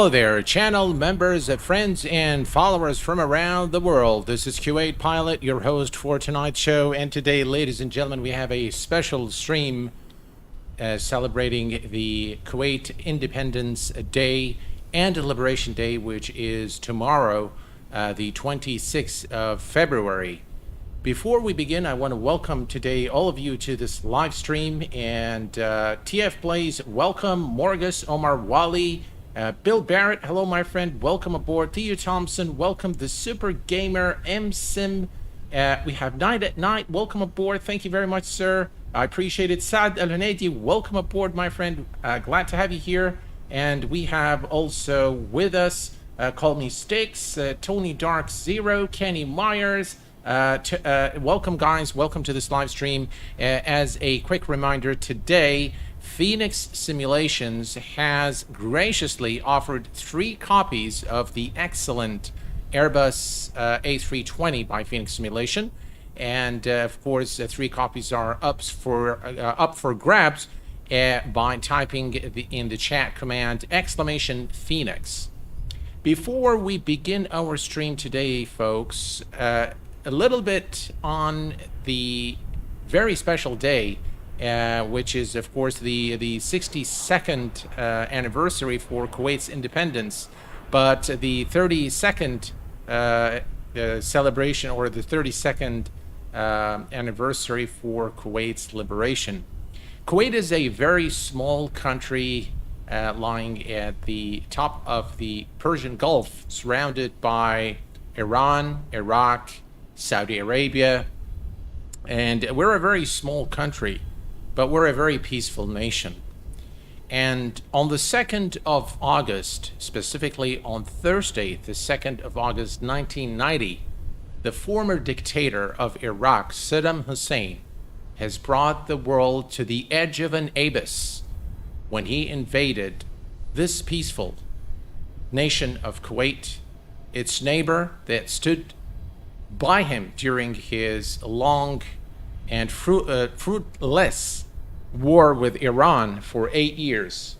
Hello there, channel members, friends, and followers from around the world. This is Kuwait Pilot, your host for tonight's show. And today, ladies and gentlemen, we have a special stream celebrating the Kuwait Independence Day and Liberation Day, which is tomorrow, the 26th of February. Before we begin, I want to welcome today all of you to this live stream. And TF Blaze, welcome. Morgus, Omar Wali, Bill Barrett, hello my friend, welcome aboard. Theo Thompson, welcome. The Super Gamer, M Sim, we have Night at Night, welcome aboard. Thank you very much, sir. I appreciate it. Saad Al Hanadi, welcome aboard, my friend. Glad to have you here. And we have also with us, Call Me Sticks, Tony Dark Zero, Kenny Myers. Welcome, guys. Welcome to this live stream. As a quick reminder, today Fenix Simulations has graciously offered 3 copies of the excellent Airbus A320 by Fenix Simulation, and of course 3 copies are up for grabs by typing in the chat command !Phoenix. Before we begin our stream today, folks, a little bit on the very special day, which is, of course, the 62nd anniversary for Kuwait's independence, but the 32nd celebration, or the 32nd anniversary for Kuwait's liberation. Kuwait is a very small country lying at the top of the Persian Gulf, surrounded by Iran, Iraq, Saudi Arabia, and we're a very small country, but we're a very peaceful nation. And on the 2nd of August, specifically on Thursday, the 2nd of August 1990, the former dictator of Iraq, Saddam Hussein, has brought the world to the edge of an abyss when he invaded this peaceful nation of Kuwait, its neighbor that stood by him during his long and fruitless war with Iran for 8 years.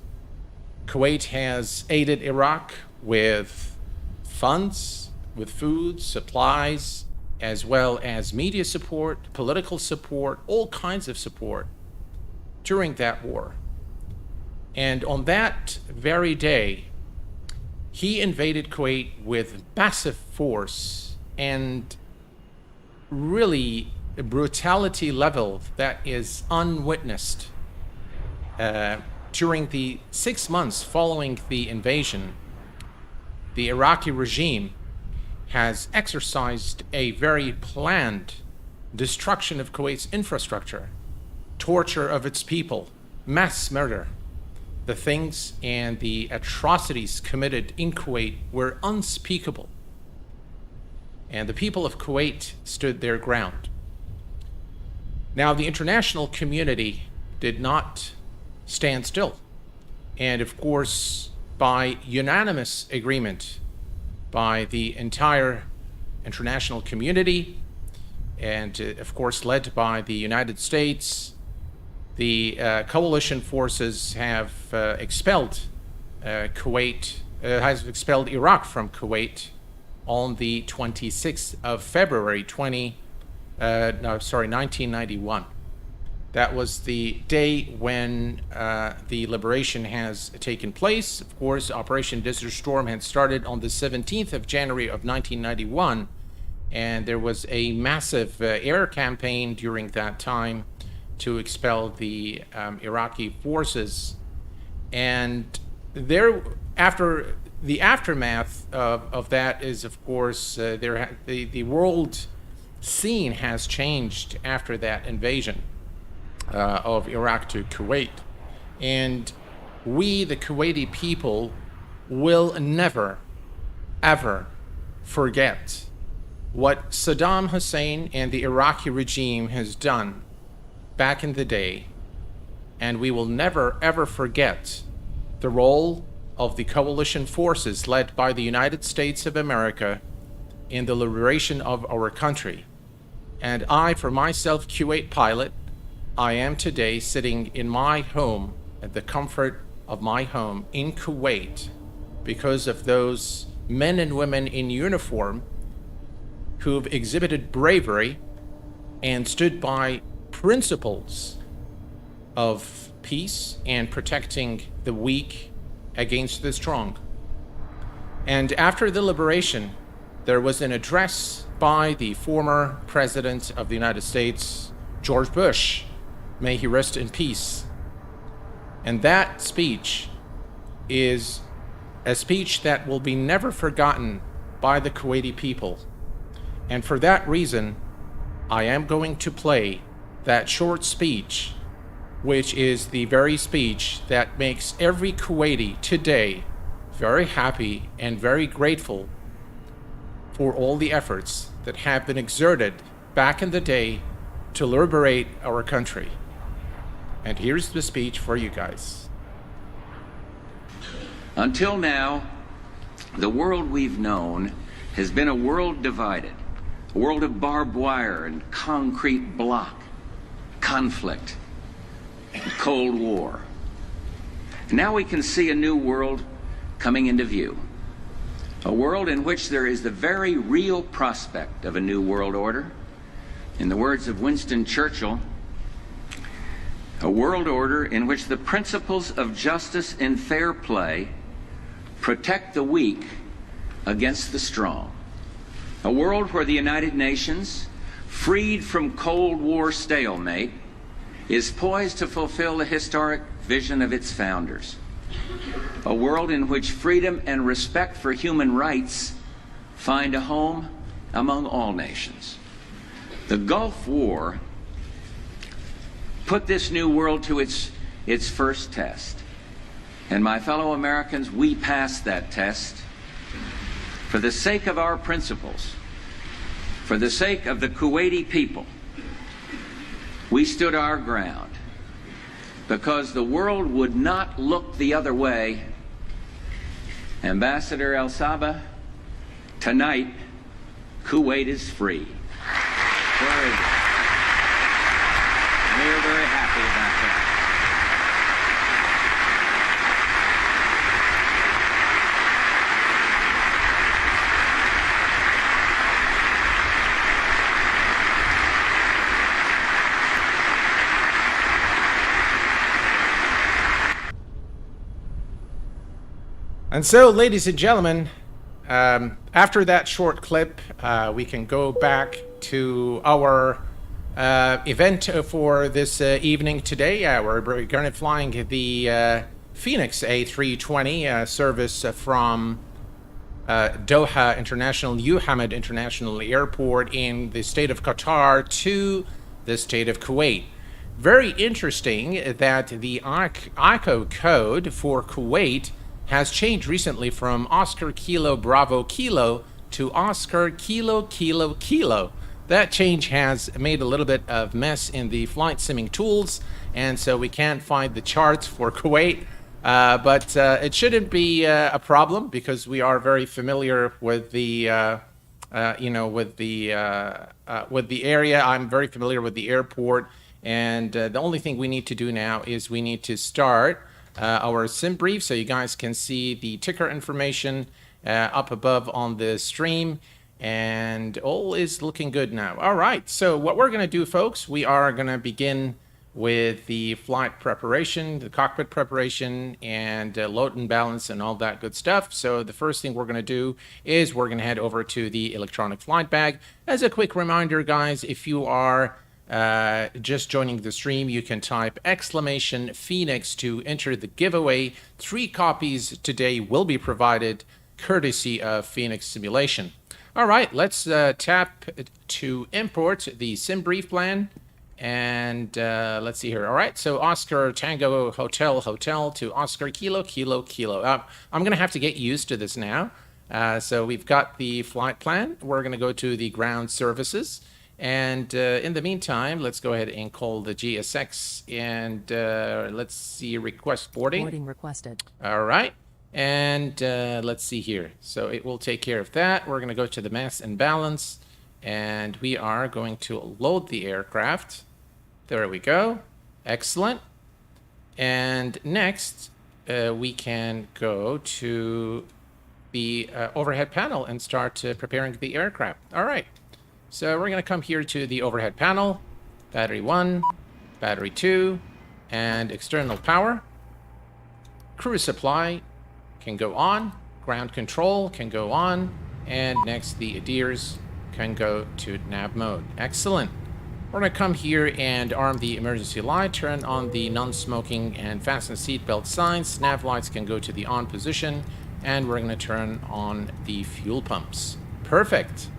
Kuwait has aided Iraq with funds, with food, supplies, as well as media support, political support, all kinds of support during that war. And on that very day, he invaded Kuwait with massive force and really a brutality level that is unwitnessed. During the 6 months following the invasion, the Iraqi regime has exercised a very planned destruction of Kuwait's infrastructure, torture of its people, mass murder. The things and the atrocities committed in Kuwait were unspeakable, and the people of Kuwait stood their ground. Now, the international community did not stand still. And of course, by unanimous agreement by the entire international community, and of course led by the United States, the coalition forces have expelled Iraq from Kuwait on the 26th of February 1991. That was the day when the liberation has taken place. Of course, Operation Desert Storm had started on the 17th of January of 1991, and there was a massive air campaign during that time to expel the Iraqi forces. And there, after the aftermath of that is, of course, the world scene has changed after that invasion of Iraq to Kuwait. And we, the Kuwaiti people, will never, ever forget what Saddam Hussein and the Iraqi regime has done back in the day. And we will never, ever forget the role of the coalition forces led by the United States of America in the liberation of our country. And I, for myself, Kuwait Pilot, I am today sitting in my home, at the comfort of my home in Kuwait, because of those men and women in uniform who've exhibited bravery and stood by principles of peace and protecting the weak against the strong. And after the liberation, there was an address by the former President of the United States, George Bush. May he rest in peace. And that speech is a speech that will be never forgotten by the Kuwaiti people. And for that reason, I am going to play that short speech, which is the very speech that makes every Kuwaiti today very happy and very grateful for all the efforts that have been exerted back in the day to liberate our country. And here's the speech for you guys. Until now, the world we've known has been a world divided, a world of barbed wire and concrete block, conflict, and Cold War. Now we can see a new world coming into view, a world in which there is the very real prospect of a new world order. In the words of Winston Churchill, a world order in which the principles of justice and fair play protect the weak against the strong. A world where the United Nations, freed from Cold War stalemate, is poised to fulfill the historic vision of its founders. A world in which freedom and respect for human rights find a home among all nations. The Gulf War put this new world to its first test. And my fellow Americans, we passed that test. For the sake of our principles, for the sake of the Kuwaiti people, we stood our ground, because the world would not look the other way. Ambassador El Sabah, tonight, Kuwait is free. Very good. We're very happy about that. And so, ladies and gentlemen, after that short clip, we can go back to our event for this evening today. We're going to be flying the Fenix A320 service from Doha International, Hamad International Airport in the state of Qatar to the state of Kuwait. Very interesting that the ICAO code for Kuwait has changed recently from Oscar Kilo Bravo Kilo to Oscar Kilo Kilo Kilo. That change has made a little bit of mess in the flight simming tools, and so we can't find the charts for Kuwait. But it shouldn't be a problem, because we are very familiar with the with the area. I'm very familiar with the airport, and the only thing we need to do now is we need to start our sim brief, so you guys can see the ticker information up above on the stream, and all is looking good now. All right, so what we're going to do, folks, we are going to begin with the flight preparation, the cockpit preparation, and load and balance and all that good stuff. So the first thing we're going to do is we're going to head over to the electronic flight bag. As a quick reminder, guys, if you are just joining the stream, you can type !Phoenix to enter the giveaway. 3 copies today will be provided courtesy of Phoenix Simulation. All right, let's tap to import the sim brief plan, and let's see here. All right, so Oscar Tango Hotel to Oscar Kilo Kilo Kilo. I'm gonna have to get used to this now. So we've got the flight plan. We're gonna go to the ground services. And in the meantime, let's go ahead and call the GSX, and let's see, request boarding. Boarding requested. All right. And let's see here. So it will take care of that. We're going to go to the mass and balance, and we are going to load the aircraft. There we go. Excellent. And next, we can go to the overhead panel and start preparing the aircraft. All right. So we're going to come here to the overhead panel, battery 1, battery 2, and external power. Cruise supply can go on, ground control can go on, and next the ADIRS can go to nav mode. Excellent. We're going to come here and arm the emergency light, turn on the non-smoking and fasten seatbelt signs. Nav lights can go to the on position, and we're going to turn on the fuel pumps. Perfect.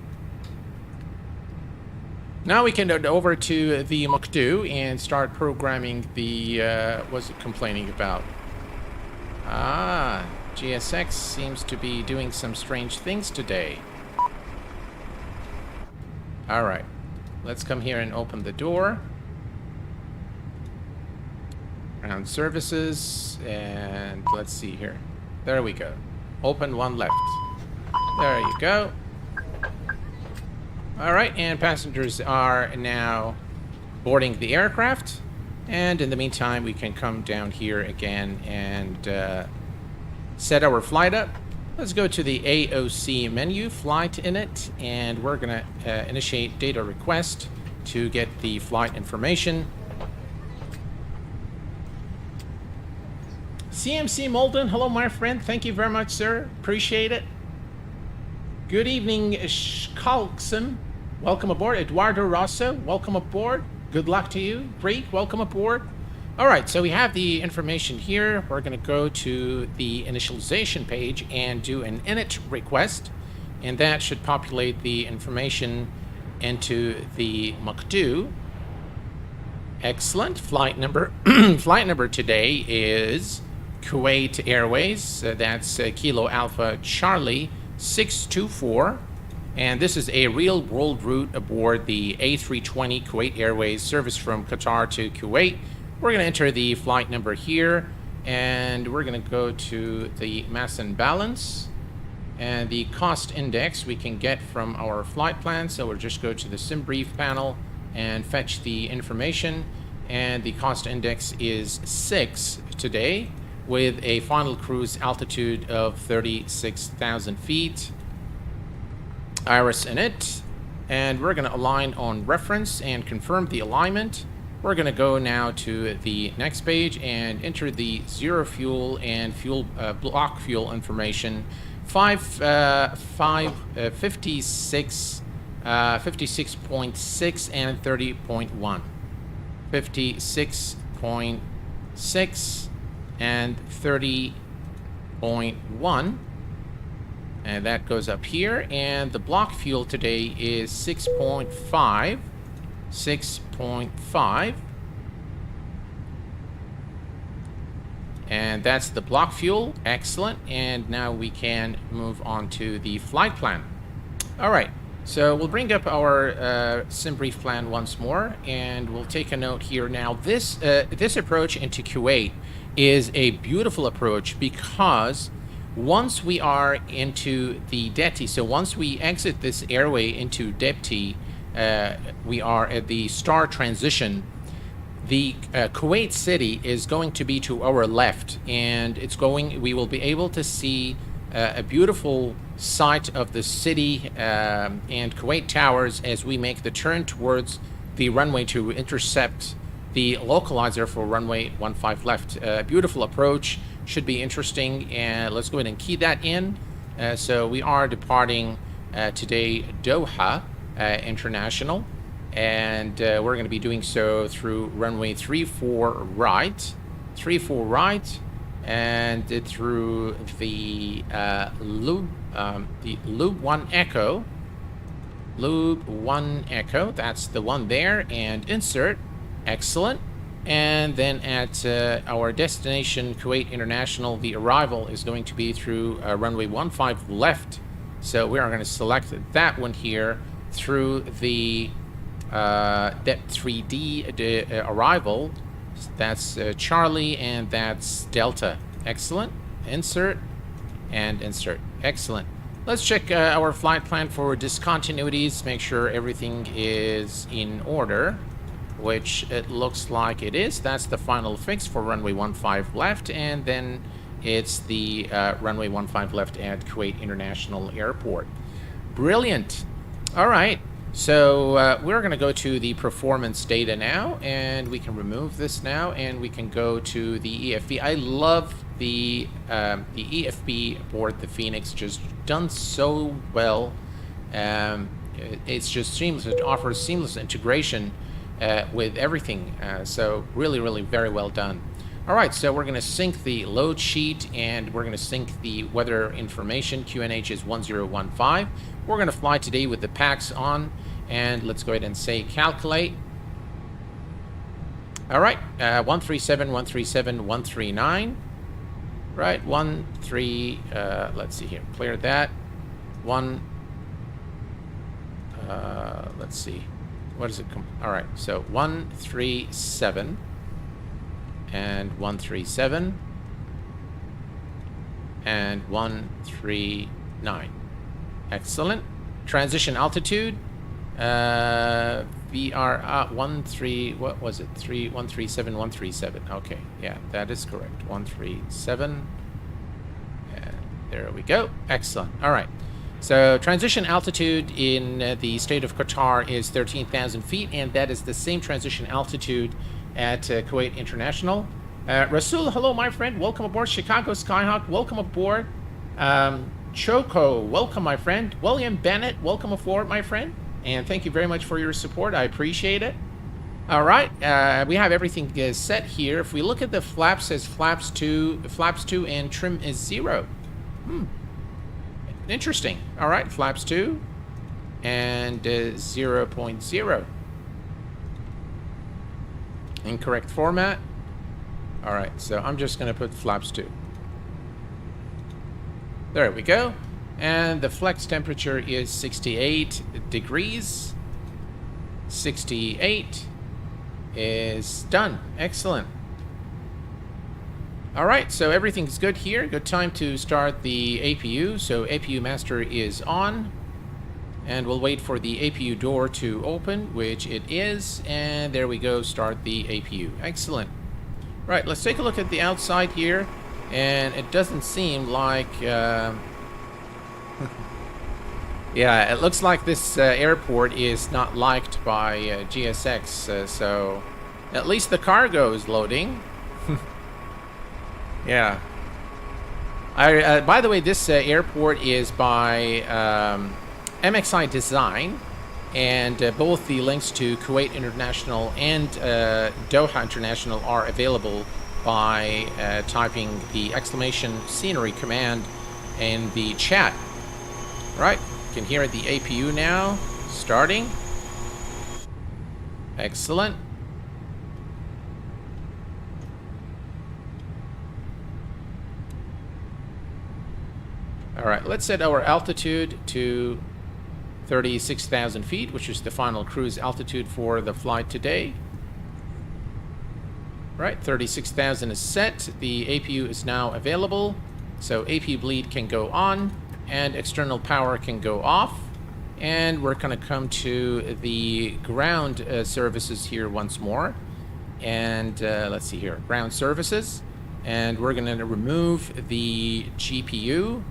Now we can go over to the Mukdu and start programming the, what's it complaining about? Ah, GSX seems to be doing some strange things today. All right, let's come here and open the door. Ground services, and let's see here. There we go. Open one left. There you go. All right, and passengers are now boarding the aircraft. And in the meantime, we can come down here again and set our flight up. Let's go to the AOC menu, flight in it, and we're going to initiate data request to get the flight information. CMC Molden, hello, my friend. Thank you very much, sir. Appreciate it. Good evening, Skalkson. Welcome aboard. Eduardo Rosso, welcome aboard. Good luck to you. Greek, welcome aboard. All right, so we have the information here. We're going to go to the initialization page and do an init request, and that should populate the information into the Mukdu. Excellent. Flight number today is Kuwait Airways. That's Kilo Alpha Charlie 624. And this is a real world route aboard the A320 Kuwait Airways service from Qatar to Kuwait. We're going to enter the flight number here, and we're going to go to the mass and balance. And the cost index we can get from our flight plan. So we'll just go to the SimBrief panel and fetch the information. And the cost index is 6 today, with a final cruise altitude of 36,000 feet. Iris in it, and we're going to align on reference and confirm the alignment. We're going to go now to the next page and enter the zero fuel and fuel block fuel information. 56.6 and 30.1. 56.6 and 30.1. And that goes up here, and the block fuel today is 6.5. 6.5. And that's the block fuel. Excellent. And now we can move on to the flight plan. All right. So we'll bring up our SimBrief plan once more, and we'll take a note here. Now, this approach into Kuwait is a beautiful approach because once we are into the Depti, so once we exit this airway into Depti, we are at the star transition. The Kuwait city is going to be to our left, and we will be able to see a beautiful sight of the city and Kuwait Towers as we make the turn towards the runway to intercept the localizer for runway 15 left. Beautiful approach. Should be interesting, and let's go ahead and key that in. So we are departing today Doha International, and we're going to be doing so through runway 34 right, and through the Lube 1 Echo. Lube 1 Echo, that's the one there, and insert. Excellent. And then at our destination, Kuwait International, the arrival is going to be through runway 15 left. So we are going to select that one here through the depth 3D arrival. That's Charlie, and that's Delta. Excellent. Insert and insert. Excellent. Let's check our flight plan for discontinuities, make sure everything is in order, which it looks like it is. That's the final fix for runway 15 left, and then It's the runway 15 left at Kuwait International Airport. Brilliant. All right. So we're going to go to the performance data now, and we can remove this now, and we can go to the EFB. I love the EFB aboard the Fenix, just done so well. It's just seamless. It offers seamless integration with everything. So really, really very well done. All right, so we're going to sync the load sheet, and we're going to sync the weather information. QNH is 1015. We're going to fly today with the packs on, and let's go ahead and say calculate. All right, 137, 137, 139. Right, 13. Let's see here. Clear that. Let's see. What is it? All right, so 137 and 137 and 139. Excellent. Transition altitude. We are at 13. What was it? 137, 137. Okay, yeah, that is correct. 137. And there we go. Excellent. All right. So transition altitude in the state of Qatar is 13,000 feet, and that is the same transition altitude at Kuwait International. Rasul, hello, my friend. Welcome aboard. Chicago Skyhawk, welcome aboard. Choco, welcome, my friend. William Bennett, welcome aboard, my friend. And thank you very much for your support. I appreciate it. All right, we have everything set here. If we look at the flaps, says flaps 2, and trim is 0. Interesting. All right, flaps 2 and 0.0. Incorrect format. All right, so I'm just going to put flaps 2. There we go. And the flex temperature is 68 degrees. 68 is done. Excellent. All right, so everything's good here. Good time to start the APU. So APU master is on. And we'll wait for the APU door to open, which it is. And there we go, start the APU. Excellent. Right, let's take a look at the outside here. And it doesn't seem like... yeah, it looks like this airport is not liked by GSX. So at least the cargo is loading. Yeah. By the way, this airport is by MXI Design, and both the links to Kuwait International and Doha International are available by typing the exclamation scenery command in the chat. Right, you can hear the APU now starting. Excellent. All right, let's set our altitude to 36,000 feet, which is the final cruise altitude for the flight today. Right, 36,000 is set. The APU is now available. So APU bleed can go on and external power can go off. And we're going to come to the ground services here once more. And let's see here, ground services. And we're going to remove the GPU.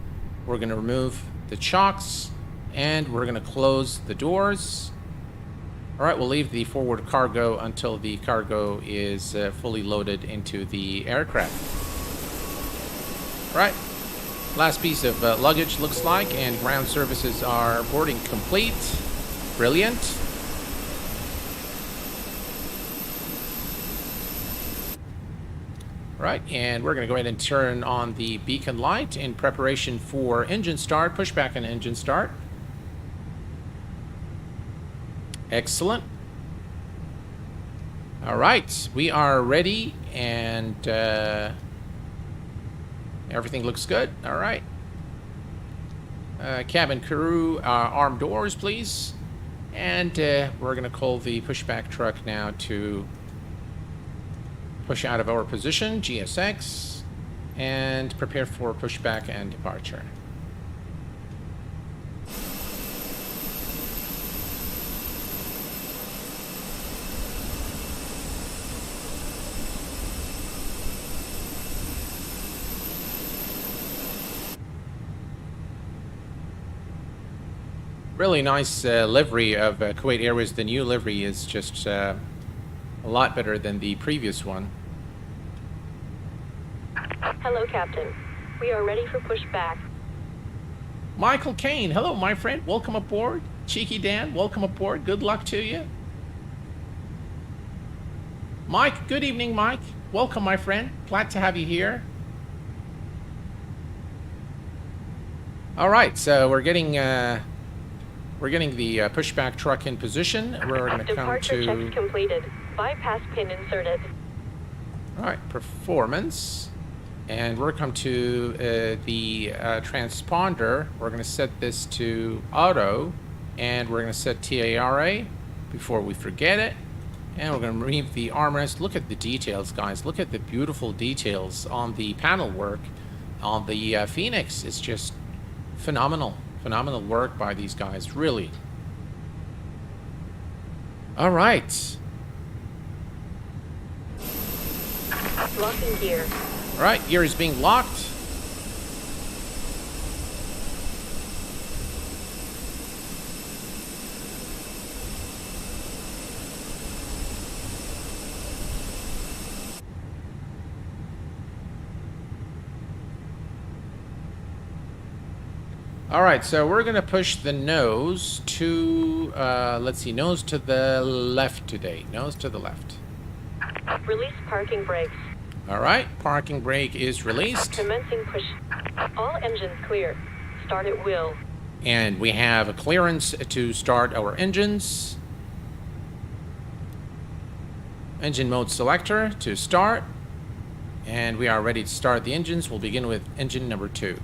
We're going to remove the chocks, and we're going to close the doors. All right, we'll leave the forward cargo until the cargo is fully loaded into the aircraft. All right, last piece of luggage looks like, and ground services are boarding complete. Brilliant. Right, and we're going to go ahead and turn on the beacon light in preparation for engine start, pushback and engine start. Excellent. All right, we are ready, and everything looks good. All right. Cabin crew, arm doors, please. And we're going to call the pushback truck now to push out of our position, GSX, and prepare for pushback and departure. Really nice livery of Kuwait Airways. The new livery is just a lot better than the previous one. Hello, Captain. We are ready for pushback. Michael Kane, hello, my friend. Welcome aboard. Cheeky Dan, welcome aboard. Good luck to you. Mike, good evening, Mike. Welcome, my friend. Glad to have you here. All right, so we're getting the pushback truck in position. We're going to come Departure to checks completed. Bypass pin inserted. all right, performance, and we're come to the transponder. We're going to set this to auto, and we're going to set TARA before we forget it. And we're going to remove the armrest. Look at the details, guys. Look at the beautiful details on the panel work on the Fenix. It's just phenomenal. Phenomenal work by these guys, really. All right. Locking gear. All right, gear is being locked. All right, so we're going to push the nose to, let's see, nose to the left today. Nose to the left. Release parking brakes. All right, parking brake is released. Commencing push. All engines clear. Start at will. And we have a clearance to start our engines. Engine mode selector to start. And we are ready to start the engines. We'll begin with engine number 2.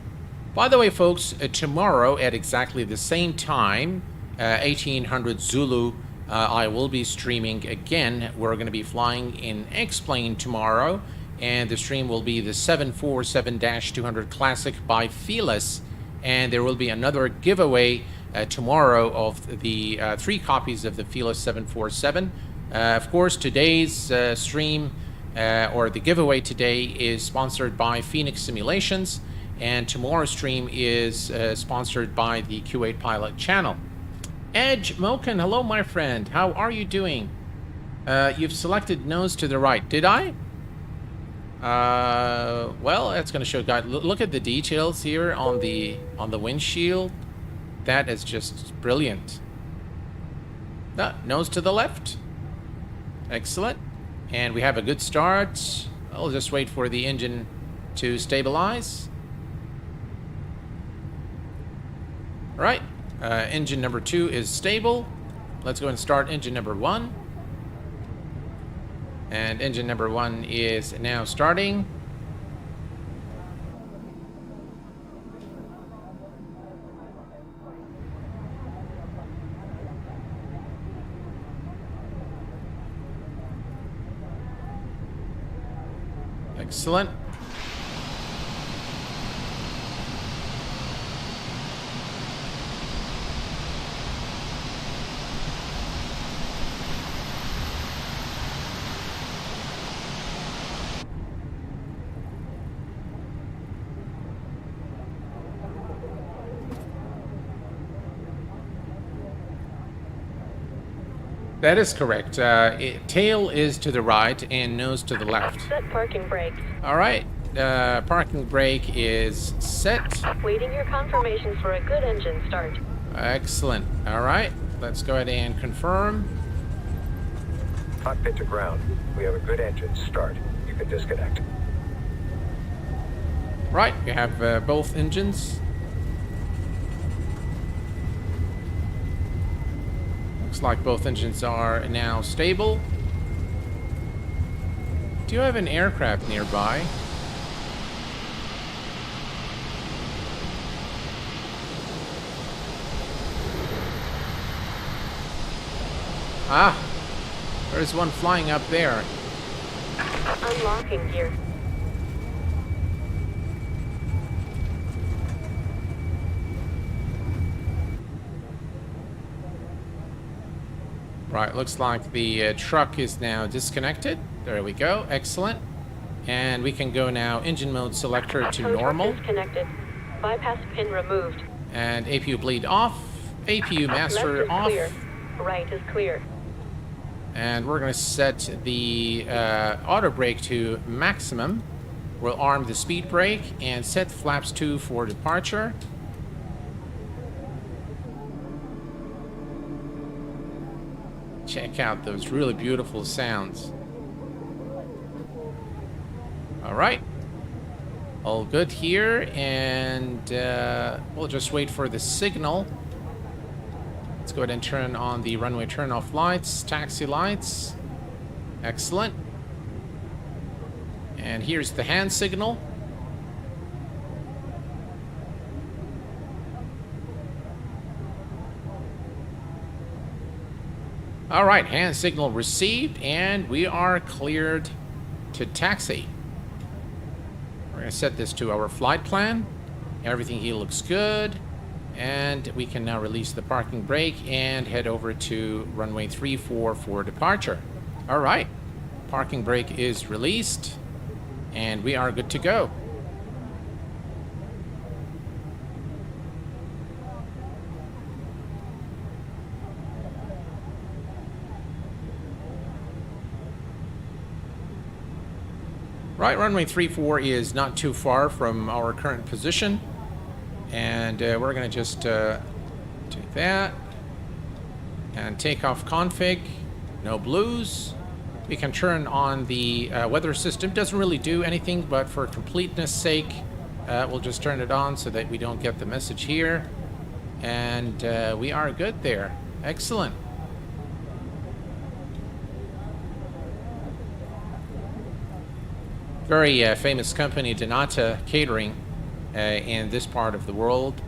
By the way, folks, tomorrow at exactly the same time, 1800 Zulu, I will be streaming again. We're going to be flying in X-Plane tomorrow, and the stream will be the 747-200 Classic by Felis, and there will be another giveaway tomorrow of the 3 copies of the Felis 747. Of course, today's stream, or the giveaway today, is sponsored by Fenix Simulations, and tomorrow's stream is sponsored by the Kuwait Pilot channel. Edge Moken, hello, my friend. How are you doing? You've selected nose to the right. Did I? Well, that's going to show, guys. Look at the details here on the windshield. That is just brilliant. Nose to the left. Excellent. And we have a good start. I'll just wait for the engine to stabilize. All right, engine number 2 is stable. Let's go and start engine number 1. And engine number 1 is now starting. Excellent. That is correct. Tail is to the right and nose to the left. Set parking brakes. All right. Parking brake is set. Waiting your confirmations for a good engine start. Excellent. All right. Let's go ahead and confirm. Cockpit to ground. We have a good engine start. You can disconnect. Right. We have both engines. Looks like both engines are now stable. Do you have an aircraft nearby? Ah, there's one flying up there. Unlocking gear. Right, looks like the truck is now disconnected. There we go, excellent. And we can go now engine mode selector to normal. Disconnected. Bypass pin removed. And APU bleed off. APU Left master is off. clear. Right is clear. And we're going to set the auto brake to maximum. We'll arm the speed brake and set flaps 2 for departure. Check out those really beautiful sounds. All right. All good here, and we'll just wait for the signal. Let's go ahead and turn on the runway turn-off lights, taxi lights. Excellent. And here's the hand signal. All right, hand signal received, and we are cleared to taxi. We're going to set this to our flight plan. Everything here looks good. And we can now release the parking brake and head over to runway 34 for departure. All right, parking brake is released, and we are good to go. Right, runway 34 is not too far from our current position. And we're going to just do that. And takeoff config. No blues. We can turn on the weather system. Doesn't really do anything, but for completeness sake, we'll just turn it on so that we don't get the message here. And we are good there. Excellent. Very famous company, Donata Catering, in this part of the world.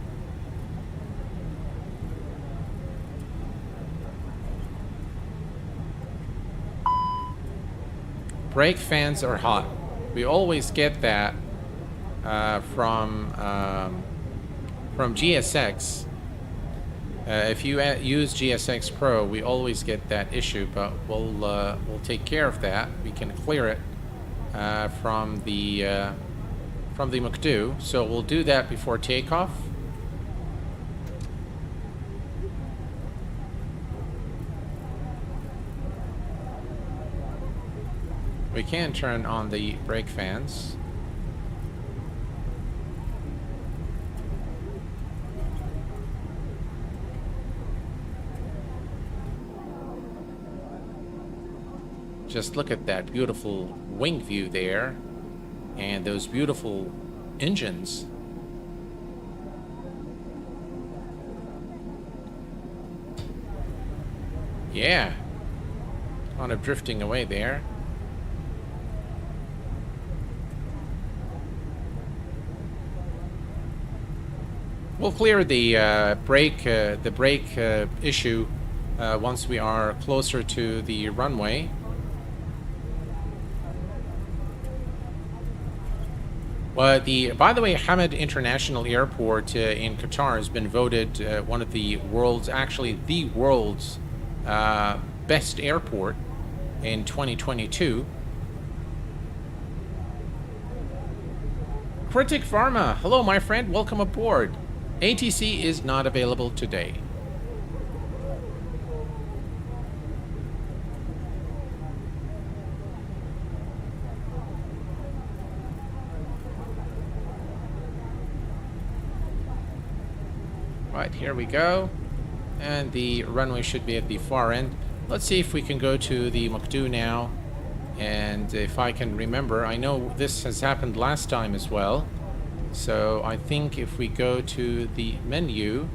Brake fans are hot. We always get that from GSX. If you use GSX Pro, we always get that issue, but we'll take care of that. We can clear it from the McDo, so we'll do that before takeoff. We can turn on the brake fans. Just look at that beautiful wing view there, and those beautiful engines. Yeah, kind of drifting away there. We'll clear the brake issue once we are closer to the runway. Well, by the way, Hamad International Airport in Qatar has been voted one of the world's, actually the world's best airport in 2022. Critic Pharma, hello my friend, welcome aboard. ATC is not available today. Right, here we go. And the runway should be at the far end. Let's see if we can go to the McDo now. And if I can remember, I know this has happened last time as well. So I think if we go to the menu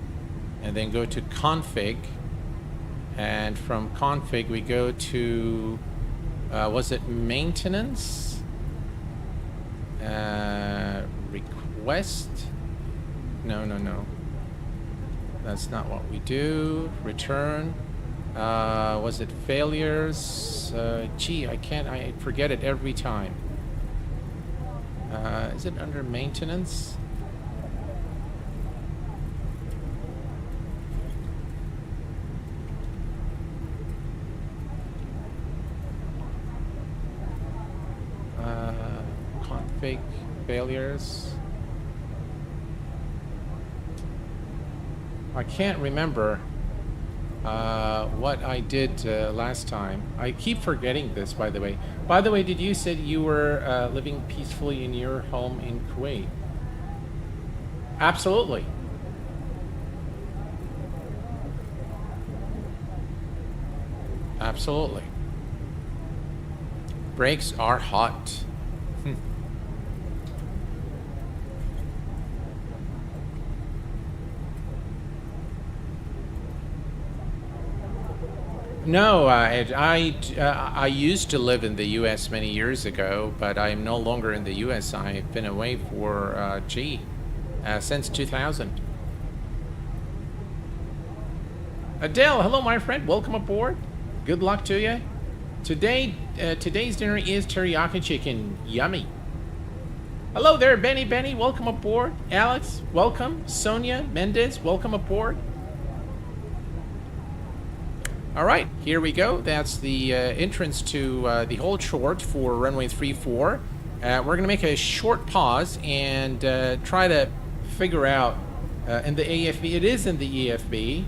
and then go to config, and from config we go to, was it maintenance? Request? No. That's not what we do. Return. Was it failures? Gee, I forget it every time. Is it under maintenance? Config failures. I can't remember what I did last time. I keep forgetting this, by the way. By the way, did you said you were living peacefully in your home in Kuwait? Absolutely. Absolutely. Brakes are hot. No, I used to live in the U.S. many years ago, but I'm no longer in the U.S. I've been away for since 2000. Adele, hello, my friend. Welcome aboard. Good luck to you. Today's dinner is teriyaki chicken. Yummy. Hello there, Benny. Welcome aboard. Alex, welcome. Sonia Mendez, welcome aboard. All right, here we go. That's the entrance to the hold short for runway 34. We're going to make a short pause and try to figure out in the AFB. It is in the EFB.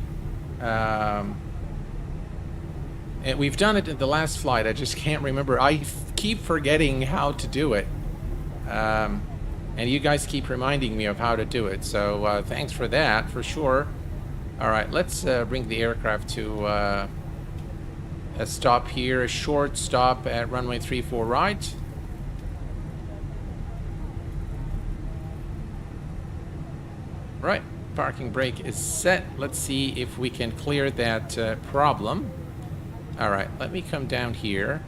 And we've done it in the last flight. I just can't remember. I keep forgetting how to do it. And you guys keep reminding me of how to do it. So thanks for that, for sure. All right, let's bring the aircraft to a stop here, a short stop at runway 34 right. Right, parking brake is set. Let's see if we can clear that problem. All right, let me come down here.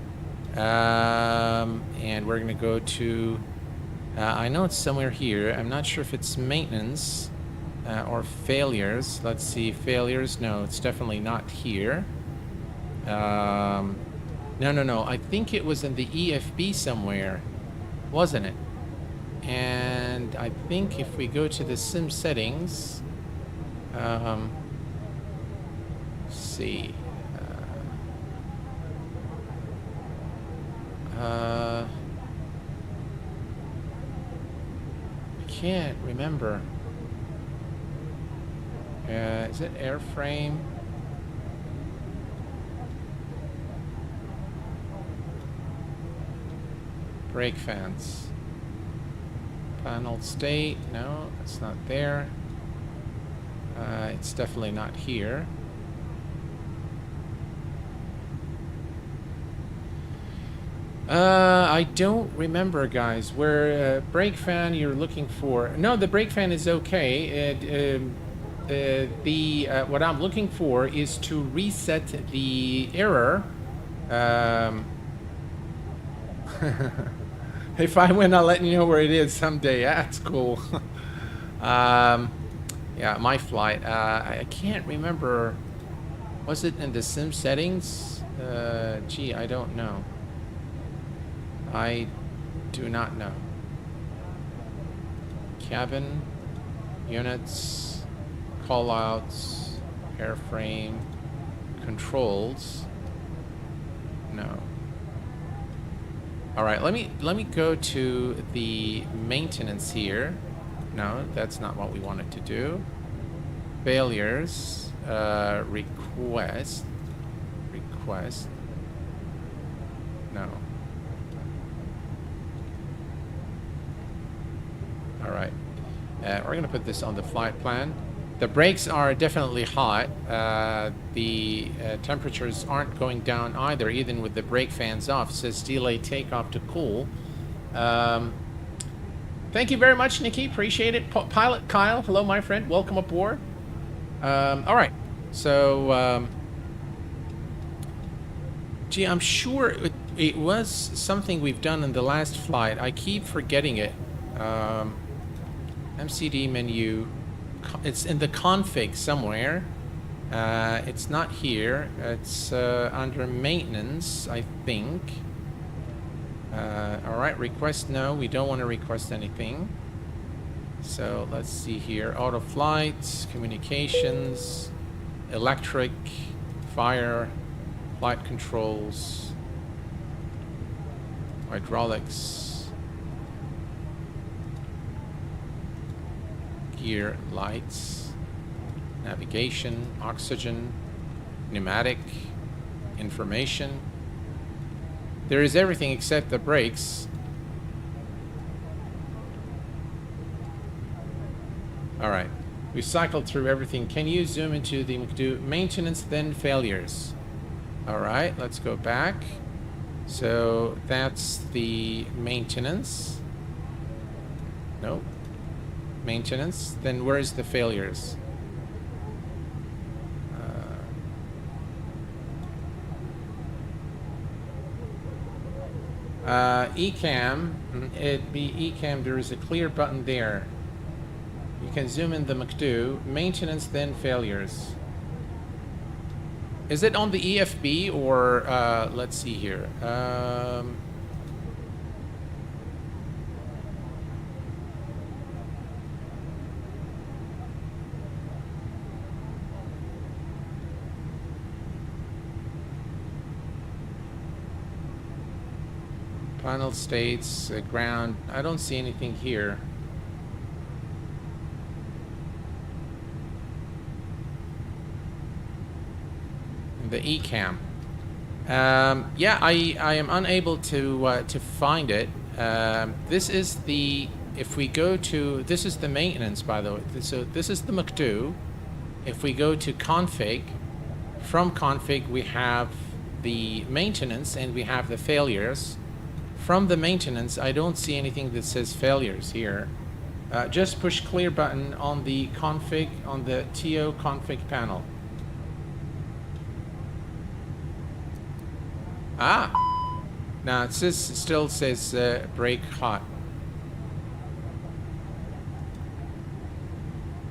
And we're gonna go to, I know it's somewhere here. I'm not sure if it's maintenance or failures. Let's see, failures. No, it's definitely not here. No. I think it was in the EFB somewhere, wasn't it? And I think if we go to the sim settings, let's see. I can't remember. Is it airframe? Brake fans. Panel state. No, it's not there. It's definitely not here. I don't remember, guys. Where brake fan you're looking for? No, the brake fan is okay. What I'm looking for is to reset the error. If I win, I'll let you know where it is someday. That's cool. Yeah, my flight. I can't remember. Was it in the sim settings? Gee, I don't know. I do not know. Cabin, units, callouts, airframe, controls. No. All right, let me go to the maintenance here. No, that's not what we wanted to do. Failures, request. No. All right, we're gonna put this on the flight plan. The brakes are definitely hot. The temperatures aren't going down either, even with the brake fans off. It says delay takeoff to cool. Thank you very much, Nikki. Appreciate it. Pilot Kyle, hello, my friend. Welcome aboard. All right, so gee, I'm sure it was something we've done in the last flight. I keep forgetting it. MCD menu. It's in the config somewhere. It's not here. It's under maintenance, I think. All right, request. No, we don't want to request anything. So let's see here. Auto flights, communications, electric, fire, flight controls, hydraulics, gear lights. navigation, oxygen, pneumatic, information. There is everything except the brakes. All right, we cycled through everything. Can you zoom into the McDo maintenance, then failures? All right, let's go back. So that's the maintenance. Nope. Maintenance. Then where's the failures? ECAM. It'd be ECAM. There is a clear button there. You can zoom in the McDo. Maintenance, then failures. Is it on the EFB or let's see here. Final states, ground. I don't see anything here. The ECAM. Yeah, I am unable to find it. This is the, if we go to, this is the maintenance, by the way. So this is the McDo. If we go to config, from config we have the maintenance and we have the failures. From the maintenance, I don't see anything that says failures here. Just push clear button on the config, on the TO config panel. Ah, now it says, still says brake hot.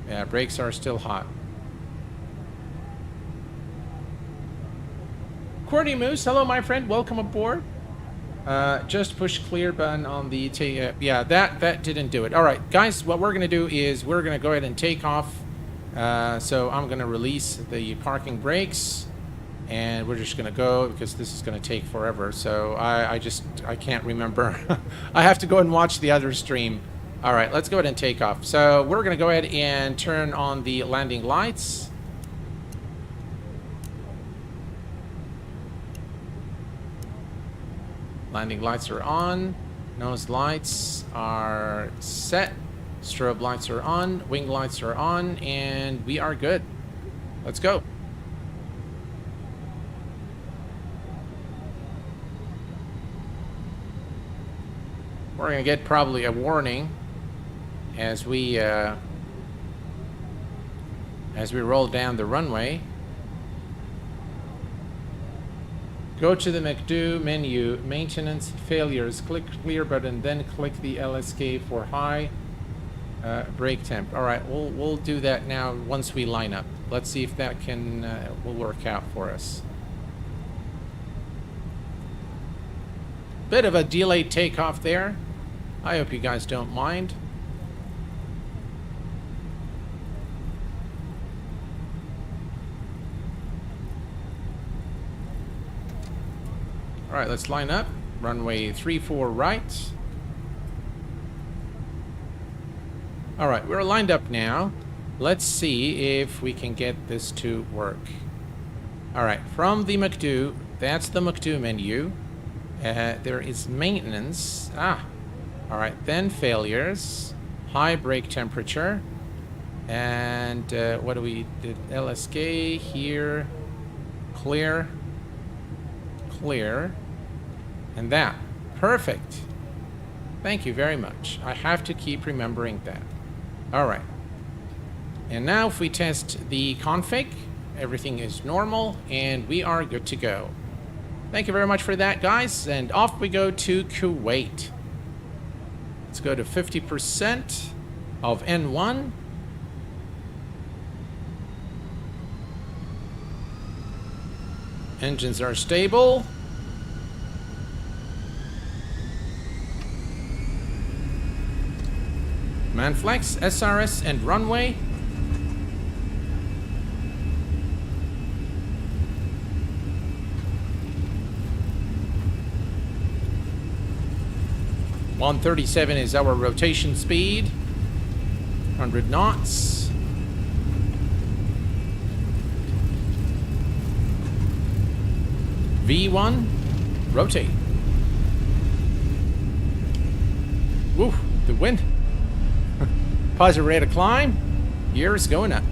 Yeah, brakes are still hot. Courtney Moose, hello my friend, welcome aboard. Just push clear button on the yeah, that didn't do it. All right, guys, what we're gonna do is we're gonna go ahead and take off. So I'm gonna release the parking brakes. And we're just gonna go because this is gonna take forever. So I can't remember. I have to go and watch the other stream. All right, let's go ahead and take off. So we're gonna go ahead and turn on the landing lights. Landing lights are on. Nose lights are set. Strobe lights are on. Wing lights are on, and we are good. Let's go. We're gonna get probably a warning as we roll down the runway. Go to the McDo menu, maintenance, failures, click clear button, then click the LSK for high brake temp. All right, we'll do that now once we line up. Let's see if that can will work out for us. Bit of a delayed takeoff there. I hope you guys don't mind. All right, let's line up. Runway 34 right. All right, we're lined up now. Let's see if we can get this to work. All right, from the McDo, that's the McDo menu. There is maintenance. All right, then failures, high brake temperature, and what do we did? LSK here, clear, clear, and that. Perfect. Thank you very much. I have to keep remembering that. All right. And now if we test the config, everything is normal, and we are good to go. Thank you very much for that, guys, and off we go to Kuwait. Let's go to 50% of N1. Engines are stable. Manflex, SRS, and runway. .137 is our rotation speed. 100 knots. V1, rotate. Woo, the wind. Positive rate of climb. Gear is going up.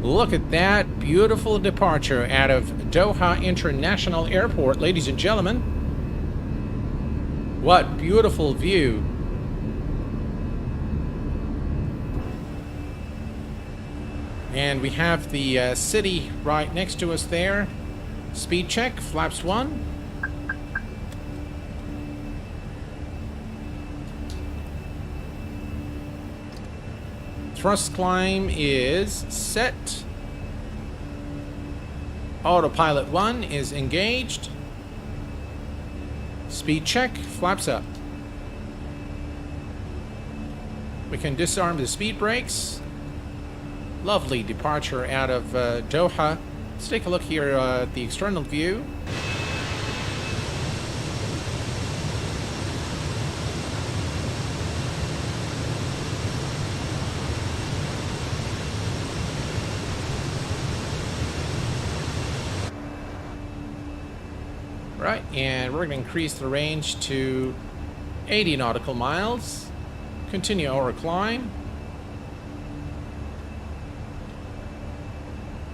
Look at that beautiful departure out of Doha International Airport, ladies and gentlemen. What beautiful view. And we have the city right next to us there. Speed check, flaps 1. Thrust climb is set. Autopilot 1 is engaged. Speed check, flaps up. We can disarm the speed brakes. Lovely departure out of Doha. Let's take a look here at the external view. Right, and we're going to increase the range to 80 nautical miles. Continue our climb.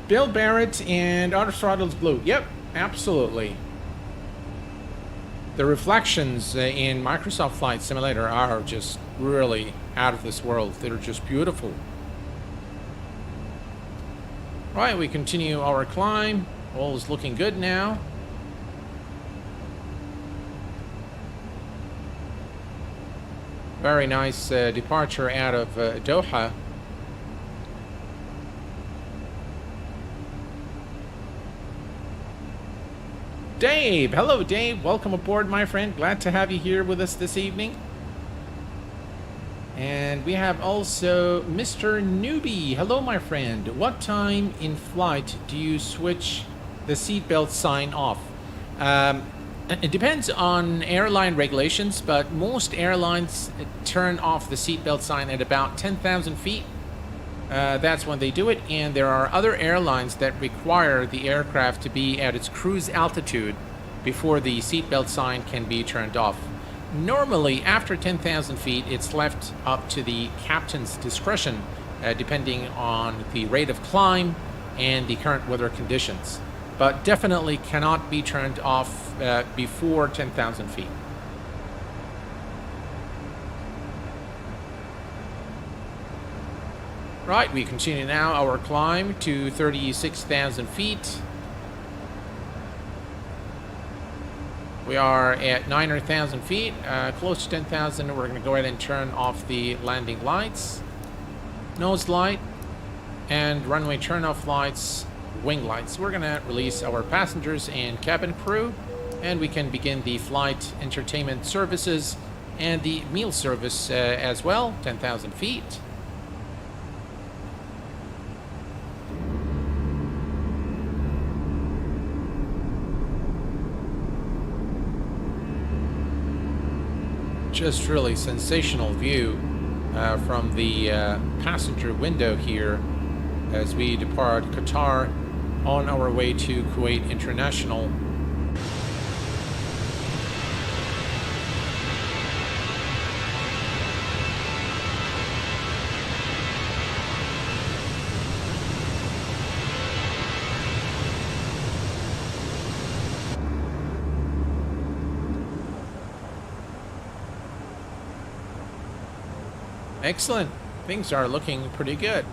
Bill Barrett and auto throttles blue. Yep, absolutely. The reflections in Microsoft Flight Simulator are just really out of this world. They're just beautiful. Right, we continue our climb. All is looking good now. Very nice departure out of Doha. Dave! Hello, Dave. Welcome aboard, my friend. Glad to have you here with us this evening. And we have also Mr. Newbie. Hello, my friend. What time in flight do you switch the seatbelt sign off? It depends on airline regulations, but most airlines turn off the seatbelt sign at about 10,000 feet. That's when they do it, and there are other airlines that require the aircraft to be at its cruise altitude before the seatbelt sign can be turned off. Normally, after 10,000 feet, it's left up to the captain's discretion, depending on the rate of climb and the current weather conditions. But definitely cannot be turned off before 10,000 feet. Right, we continue now our climb to 36,000 feet. We are at 9,000 feet, close to 10,000. We're going to go ahead and turn off the landing lights, nose light, and runway turn-off lights, wing lights. We're going to release our passengers and cabin crew, and we can begin the flight entertainment services and the meal service as well, 10,000 feet. Just really sensational view from the passenger window here as we depart Qatar on our way to Kuwait International. Excellent. Things are looking pretty good.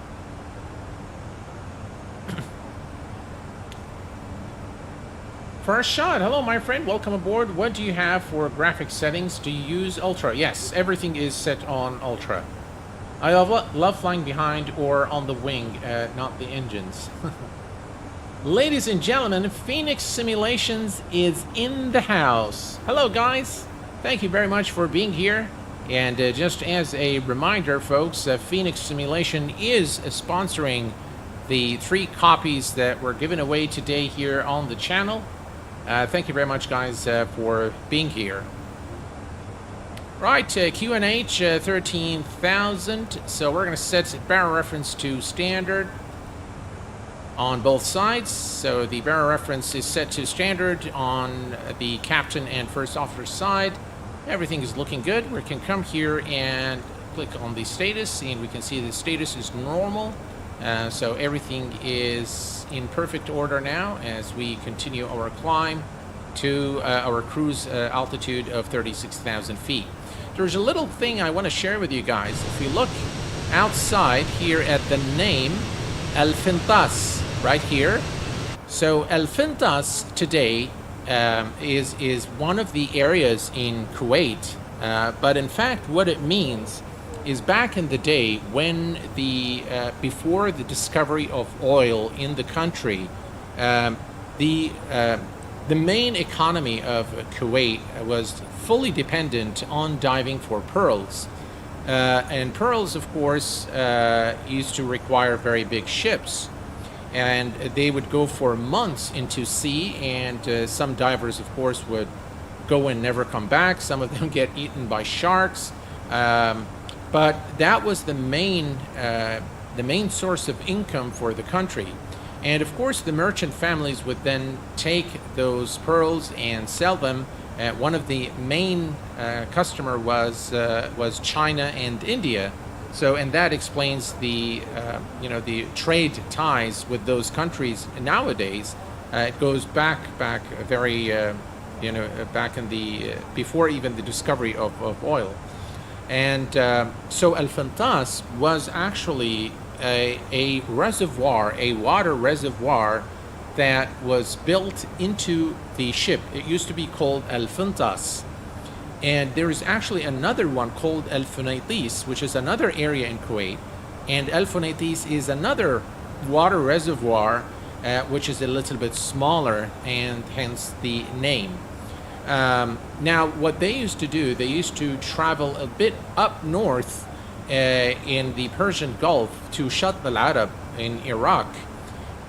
First shot. Hello, my friend. Welcome aboard. What do you have for graphic settings? Do you use Ultra? Yes, everything is set on Ultra. I love flying behind or on the wing, not the engines. Ladies and gentlemen, Fenix Simulations is in the house. Hello, guys. Thank you very much for being here. And just as a reminder, folks, Fenix Simulation is sponsoring the 3 copies that were given away today here on the channel. Thank you very much, guys, for being here. Right, QNH 13,000. So we're going to set barrel reference to standard on both sides. So the barrel reference is set to standard on the captain and first officer side. Everything is looking good. We can come here and click on the status, and we can see the status is normal. So everything is in perfect order now as we continue our climb to our cruise altitude of 36,000 feet. There's a little thing I want to share with you guys. If you look outside here at the name El Fintas right here. So El Fintas today is one of the areas in Kuwait, but in fact what it means is back in the day when before the discovery of oil in the country, the main economy of Kuwait was fully dependent on diving for pearls. And pearls, of course, used to require very big ships. And they would go for months into sea, and some divers, of course, would go and never come back. Some of them get eaten by sharks. But that was the main source of income for the country. And of course, the merchant families would then take those pearls and sell them. One of the main customer was China and India. So, and that explains the the trade ties with those countries nowadays. It goes back very back in the before even the discovery of oil. And so El Fantas was actually a reservoir, a water reservoir that was built into the ship. It used to be called El Fantas. And there is actually another one called El Funaitis, which is another area in Kuwait. And El Funaitis is another water reservoir, which is a little bit smaller, and hence the name. Now, what they used to do, they used to travel a bit up north in the Persian Gulf to Shatt al-Arab in Iraq.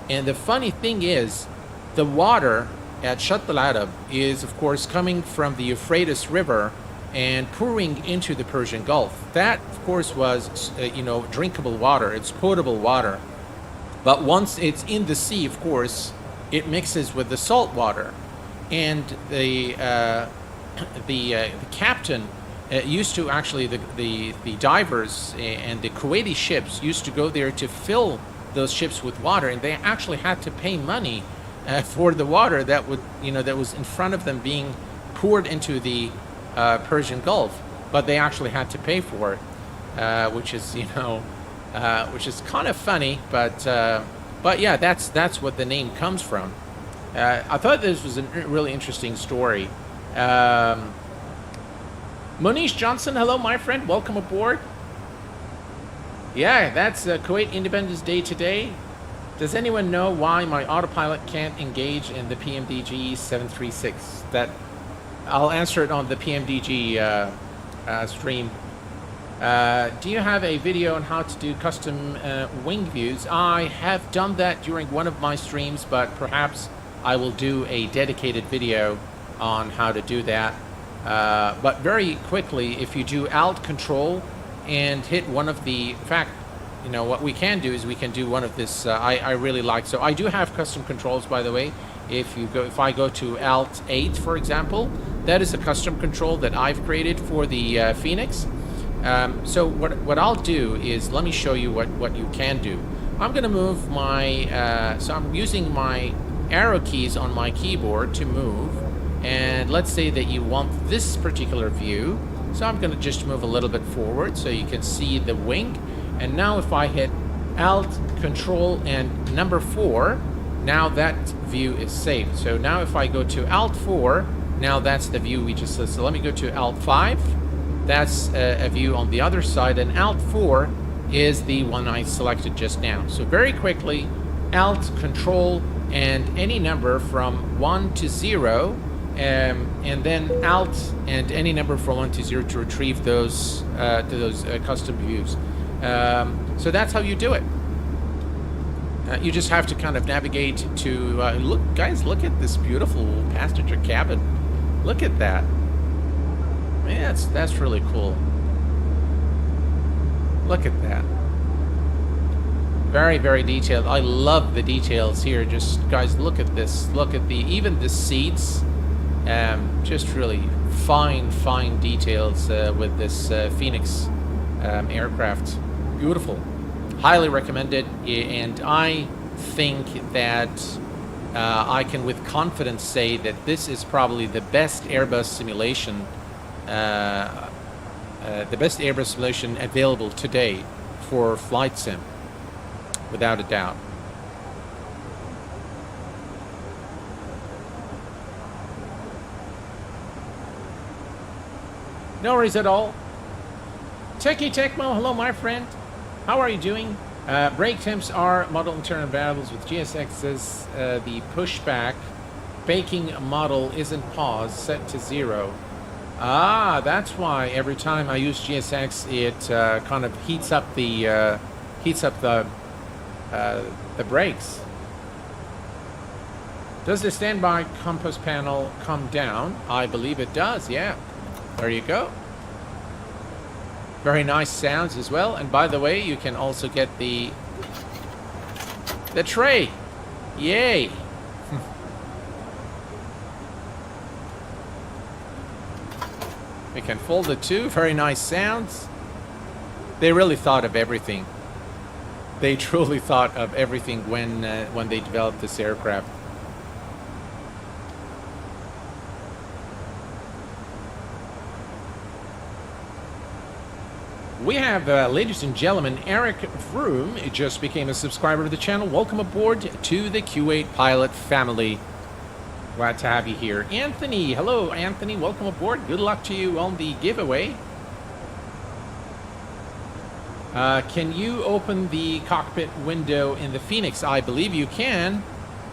And the funny thing is, the water at Shatt al-Arab is, of course, coming from the Euphrates River and pouring into the Persian Gulf. That, of course, was, drinkable water. It's potable water. But once it's in the sea, of course, it mixes with the salt water. And the captain used to actually, the divers and the Kuwaiti ships used to go there to fill those ships with water, and they actually had to pay money for the water that was in front of them being poured into the Persian Gulf. But they actually had to pay for it, which is kind of funny. But yeah, that's what the name comes from. I thought this was a really interesting story. Monish Johnson, hello, my friend. Welcome aboard. Yeah, that's Kuwait Independence Day today. Does anyone know why my autopilot can't engage in the PMDG 736? That I'll answer it on the PMDG stream. Do you have a video on how to do custom wing views? I have done that during one of my streams, but perhaps I will do a dedicated video on how to do that. But very quickly, if you do Alt Control and hit one of the, in fact, what we can do is we can do one of this. I really like, so I do have custom controls, by the way. If I go to Alt 8, for example, that is a custom control that I've created for the Fenix. So what I'll do is, let me show you what you can do. I'm going to move my, so I'm using my arrow keys on my keyboard to move. And let's say that you want this particular view. So I'm going to just move a little bit forward so you can see the wing. And now if I hit Alt, Control, and number 4, now that view is saved. So now if I go to Alt 4, now that's the view we just saw. So let me go to Alt 5. That's a view on the other side. And Alt 4 is the one I selected just now. So very quickly, Alt, Control, and any number from 1 to 0. And then Alt and any number from 1 to 0 to retrieve those custom views. So that's how you do it. You just have to kind of navigate to look, guys. Look at this beautiful passenger cabin. Look at that, Yeah, that's really cool. Look at that. Very, very detailed. I love the details here. Just guys, look at this. Look at even the seats. Just really fine details with this Fenix aircraft. Beautiful. Highly recommended. And I think that I can with confidence say that this is probably the best Airbus simulation available today for flight sim, without a doubt. No worries at all. Techie Tecmo, hello my friend. How are you doing? Brake temps are model internal variables with GSX's the pushback. Baking model isn't paused, set to 0. Ah, that's why every time I use GSX, it kind of heats up the brakes. Does the standby compass panel come down? I believe it does. Yeah, there you go. Very nice sounds as well. And by the way, you can also get the tray. Yay! We can fold it too. Very nice sounds. They really thought of everything. They truly thought of everything when they developed this aircraft. We have, ladies and gentlemen, Eric Vroom. He just became a subscriber to the channel. Welcome aboard to the Kuwait Pilot family. Glad to have you here. Anthony, hello Anthony, welcome aboard. Good luck to you on the giveaway. Can you open the cockpit window in the Fenix? I believe you can.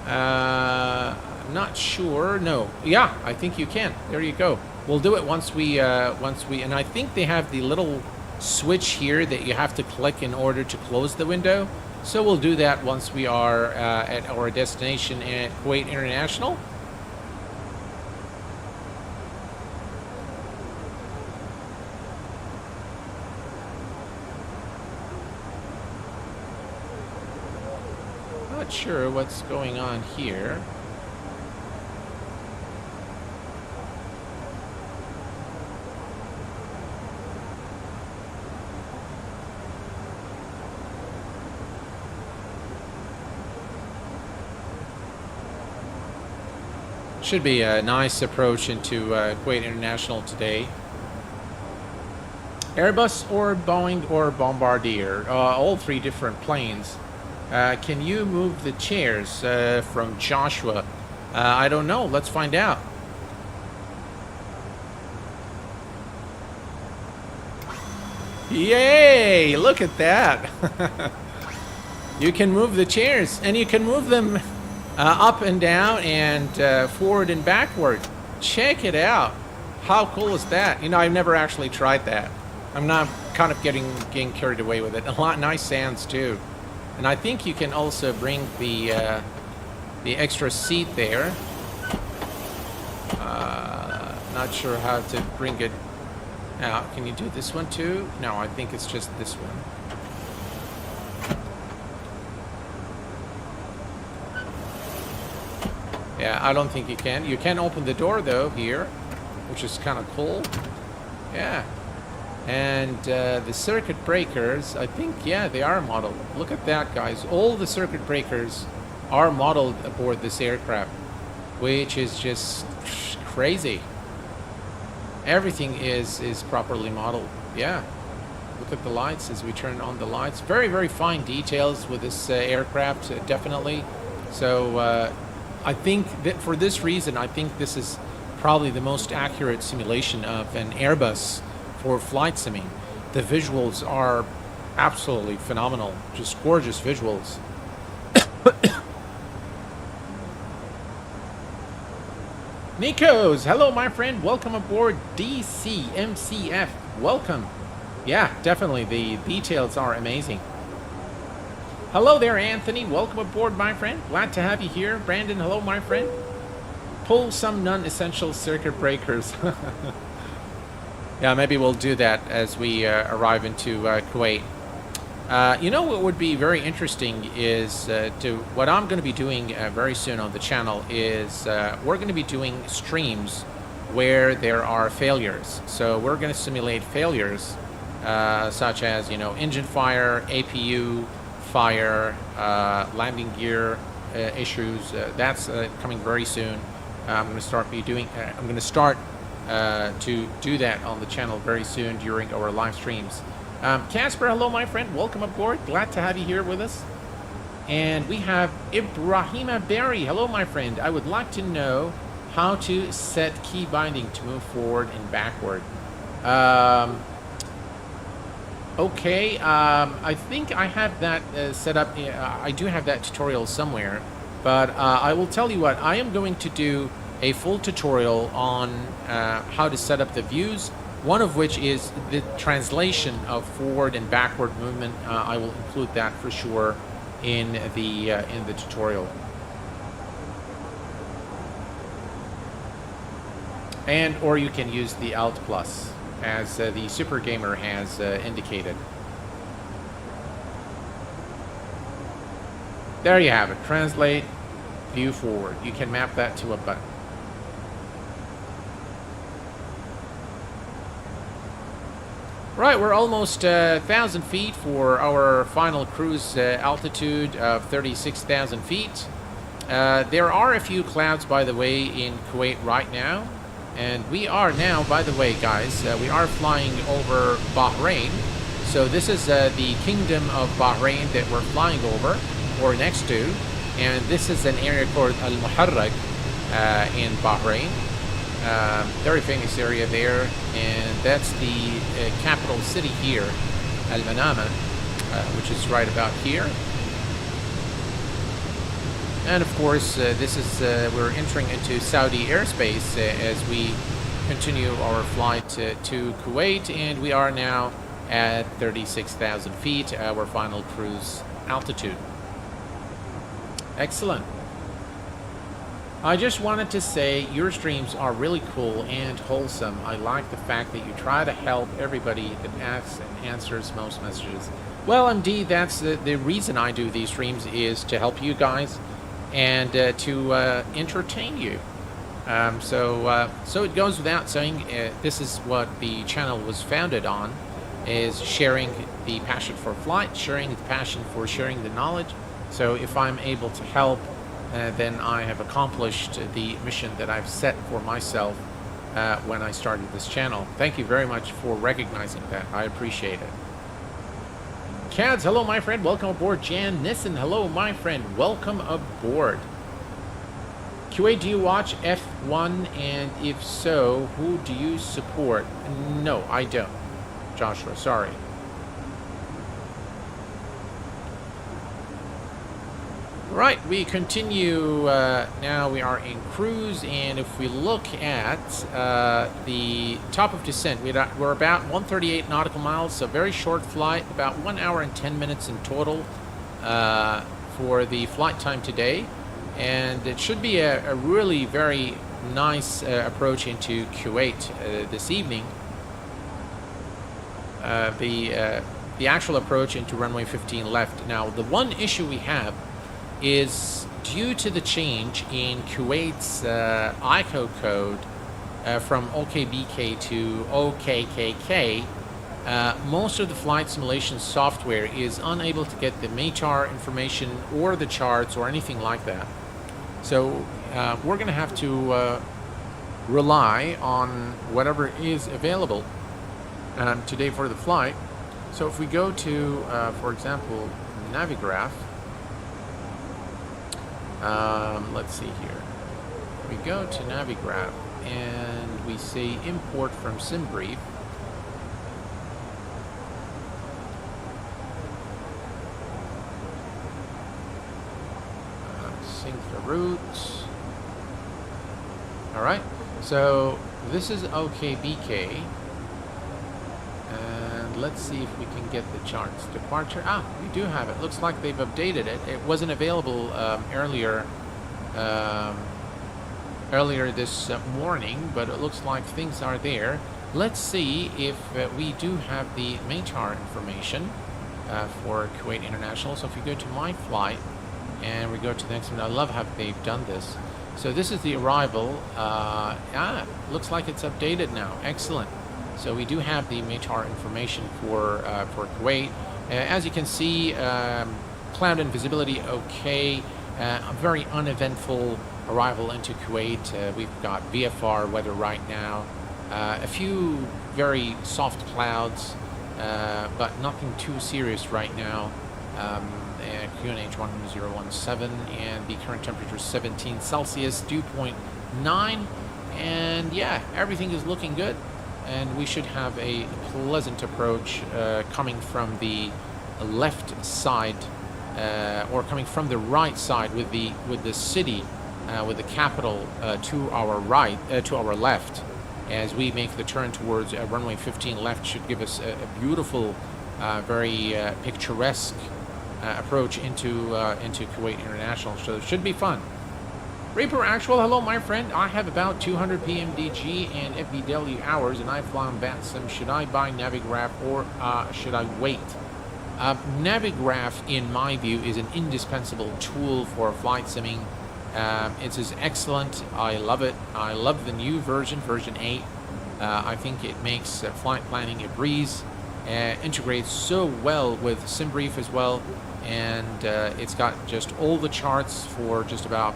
Not sure. No. Yeah, I think you can. There you go. We'll do it once we and I think they have the little switch here that you have to click in order to close the window. So we'll do that once we are at our destination at Kuwait International. Not sure what's going on here. Should be a nice approach into Kuwait International today. Airbus or Boeing or Bombardier, all three different planes. Can you move the chairs from Joshua? I don't know. Let's find out. Yay! Look at that. You can move the chairs, and you can move them up and down and forward and backward. Check it out. How cool is that? You know, I've never actually tried that. I'm not kind of getting carried away with it. A lot of nice sounds too. And I think you can also bring the extra seat there. Not sure how to bring it out. Can you do this one too? No, I think it's just this one. Yeah, I don't think you can. You can open the door though here, which is kind of cool. Yeah. And the circuit breakers, I think, yeah, they are modeled. Look at that, guys. All the circuit breakers are modeled aboard this aircraft, which is just crazy. Everything is properly modeled. Yeah. Look at the lights as we turn on the lights. Very, very fine details with this aircraft, definitely. So I think that for this reason, I think this is probably the most accurate simulation of an Airbus for flight simming. The visuals are absolutely phenomenal. Just gorgeous visuals. Nikos, hello my friend, welcome aboard DCMCF, welcome. Yeah, definitely, the details are amazing. Hello there Anthony, welcome aboard my friend, glad to have you here. Brandon, hello my friend. Pull some non-essential circuit breakers. Yeah, maybe we'll do that as we arrive into Kuwait. You know what would be very interesting is what I'm going to be doing very soon on the channel is we're going to be doing streams where there are failures. So we're going to simulate failures such as, you know, engine fire, APU fire, landing gear issues. That's coming very soon. I'm going to start to do that on the channel very soon during our live streams. Casper, hello, my friend. Welcome aboard. Glad to have you here with us. And we have Ibrahima Berry. Hello, my friend. I would like to know how to set key binding to move forward and backward. Okay. I think I have that set up. I do have that tutorial somewhere. But I will tell you what. I am going to do a full tutorial on how to set up the views, one of which is the translation of forward and backward movement. I will include that for sure in the tutorial. And or you can use the Alt Plus as the Super Gamer has indicated. There you have it. Translate view forward. You can map that to a button. Right, we're almost 1,000 feet for our final cruise altitude of 36,000 feet. There are a few clouds, by the way, in Kuwait right now. And we are now, by the way, guys, we are flying over Bahrain. So this is the Kingdom of Bahrain that we're flying over, or next to. And this is an area called Al-Muharraq in Bahrain. Very famous area there, and that's the capital city here, Al-Manama, which is right about here. And of course, this is we're entering into Saudi airspace as we continue our flight to Kuwait, and we are now at 36,000 feet, our final cruise altitude. Excellent. I just wanted to say your streams are really cool and wholesome. I like the fact that you try to help everybody that asks and answers most messages. Well, indeed, that's the reason I do these streams, is to help you guys and to entertain you. So it goes without saying, this is what the channel was founded on, is sharing the passion for flight, sharing the passion for sharing the knowledge. So if I'm able to help, then I have accomplished the mission that I've set for myself when I started this channel. Thank you very much for recognizing that. I appreciate it. Cads, hello, my friend. Welcome aboard. Jan Nissen, hello, my friend. Welcome aboard. Kuwait, do you watch F1? And if so, who do you support? No, I don't. Joshua, sorry. Right, we continue. Now we are in cruise, and if we look at the top of descent, we're about 138 nautical miles, so very short flight, about 1 hour and 10 minutes in total for the flight time today. And it should be a really very nice approach into Kuwait this evening. The actual approach into runway 15 left. Now, the one issue we have is due to the change in Kuwait's ICAO code from OKBK to OKKK, most of the flight simulation software is unable to get the METAR information or the charts or anything like that. So we're going to have to rely on whatever is available today for the flight. So if we go to, for example, Navigraph, let's see here. We go to Navigraph and we say import from SimBrief. Sync the routes. Alright, so this is OKBK. And let's see if we can get the charts. Departure. We do have it. Looks like they've updated it. It wasn't available earlier this morning, but it looks like things are there. let's see if we do have the METAR information for Kuwait International. So if you go to my flight and we go to the next one, I love how they've done this. So this is the arrival. Looks like it's updated now. Excellent. So we do have the METAR information for Kuwait. As you can see, cloud and visibility okay. A very uneventful arrival into Kuwait. We've got VFR weather right now. A few very soft clouds, but nothing too serious right now. QNH 1017, and the current temperature is 17 Celsius, dew point 9, and yeah, everything is looking good. And we should have a pleasant approach coming from the left side, or coming from the right side with the city, with the capital to our right, to our left, as we make the turn towards runway 15 left. Should give us a beautiful, very picturesque approach into Kuwait International. So it should be fun. Reaper Actual, hello my friend. I have about 200 PMDG and FBW hours, and I've flown VATSIM. Should I buy Navigraph or should I wait? Navigraph, in my view, is an indispensable tool for flight simming. It is excellent. I love it. I love the new version 8. I think it makes flight planning a breeze. Integrates so well with SimBrief as well, and it's got just all the charts for just about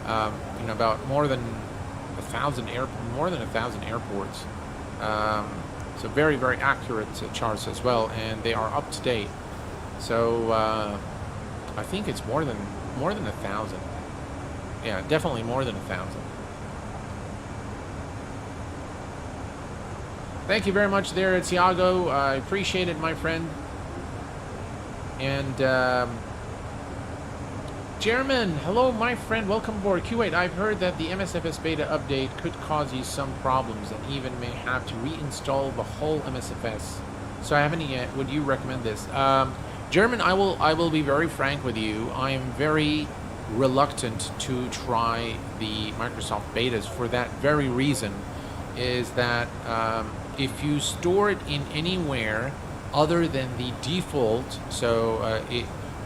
about more than 1,000 airports. So very, very accurate charts as well, and they are up to date. So I think it's more than 1,000. Yeah, definitely more than 1,000. Thank you very much there, Tiago. I appreciate it, my friend. And German, hello, my friend. Welcome aboard Kuwait. I've heard that the MSFS beta update could cause you some problems and even may have to reinstall the whole MSFS. So I haven't yet. Would you recommend this? German, I will be very frank with you. I am very reluctant to try the Microsoft betas for that very reason, is that if you store it in anywhere other than the default, so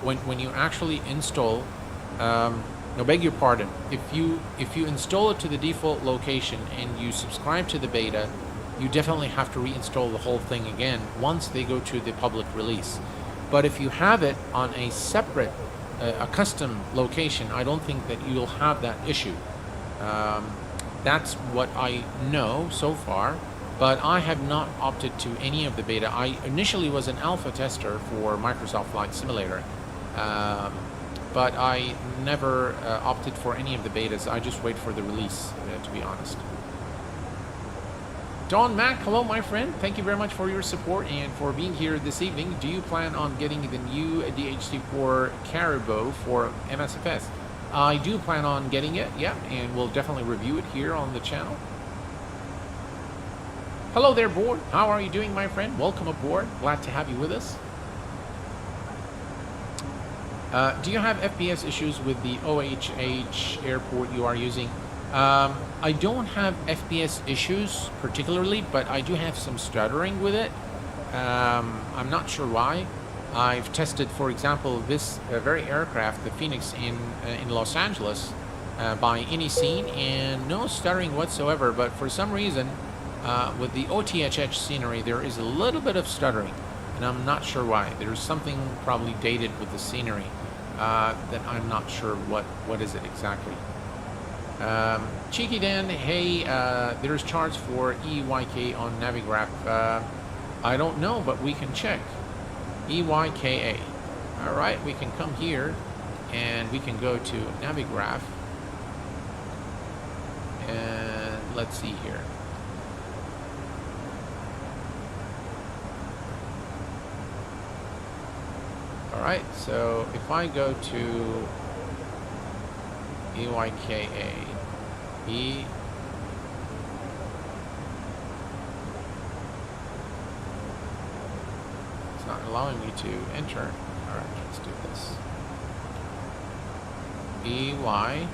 when you actually install, no, beg your pardon, if you install it to the default location and you subscribe to the beta, you definitely have to reinstall the whole thing again once they go to the public release. But if you have it on a separate, a custom location, I don't think that you'll have that issue. That's what I know so far, but I have not opted to any of the beta. I initially was an alpha tester for Microsoft Flight Simulator, but I never opted for any of the betas. I just wait for the release, to be honest. Don Mac, hello my friend. Thank you very much for your support and for being here this evening. Do you plan on getting the new DHC4 Caribou for MSFS? I do plan on getting it, yeah, and we'll definitely review it here on the channel. Hello there, Board. How are you doing, my friend? Welcome aboard. Glad to have you with us. Do you have FPS issues with the OTHH airport you are using? I don't have FPS issues particularly, but I do have some stuttering with it. I'm not sure why. I've tested, for example, this very aircraft, the Fenix in Los Angeles, by any scene, and no stuttering whatsoever. But for some reason, with the OTHH scenery, there is a little bit of stuttering, and I'm not sure why. There's something probably dated with the scenery that I'm not sure what is it exactly. Cheeky Dan, hey, there's charts for EYK on Navigraph. I don't know, but we can check. EYKA. All right, we can come here and we can go to Navigraph, and let's see here. All right, so if I go to EYKA, it's not allowing me to enter. All right, let's do this. EYKA.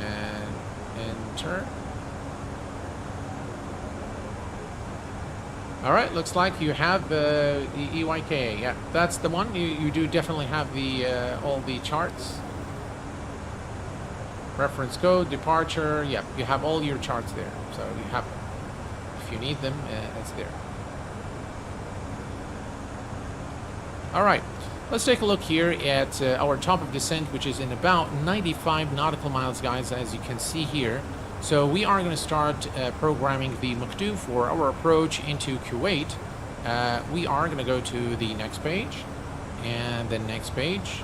and enter. All right, looks like you have the EYK. Yeah, that's the one. You do definitely have the all the charts. Reference code, departure. Yep, you have all your charts there. So you have them. If you need them, it's there. All right, let's take a look here at our top of descent, which is in about 95 nautical miles, guys, as you can see here. So we are going to start programming the Makdu for our approach into Kuwait. We are going to go to the next page and the next page.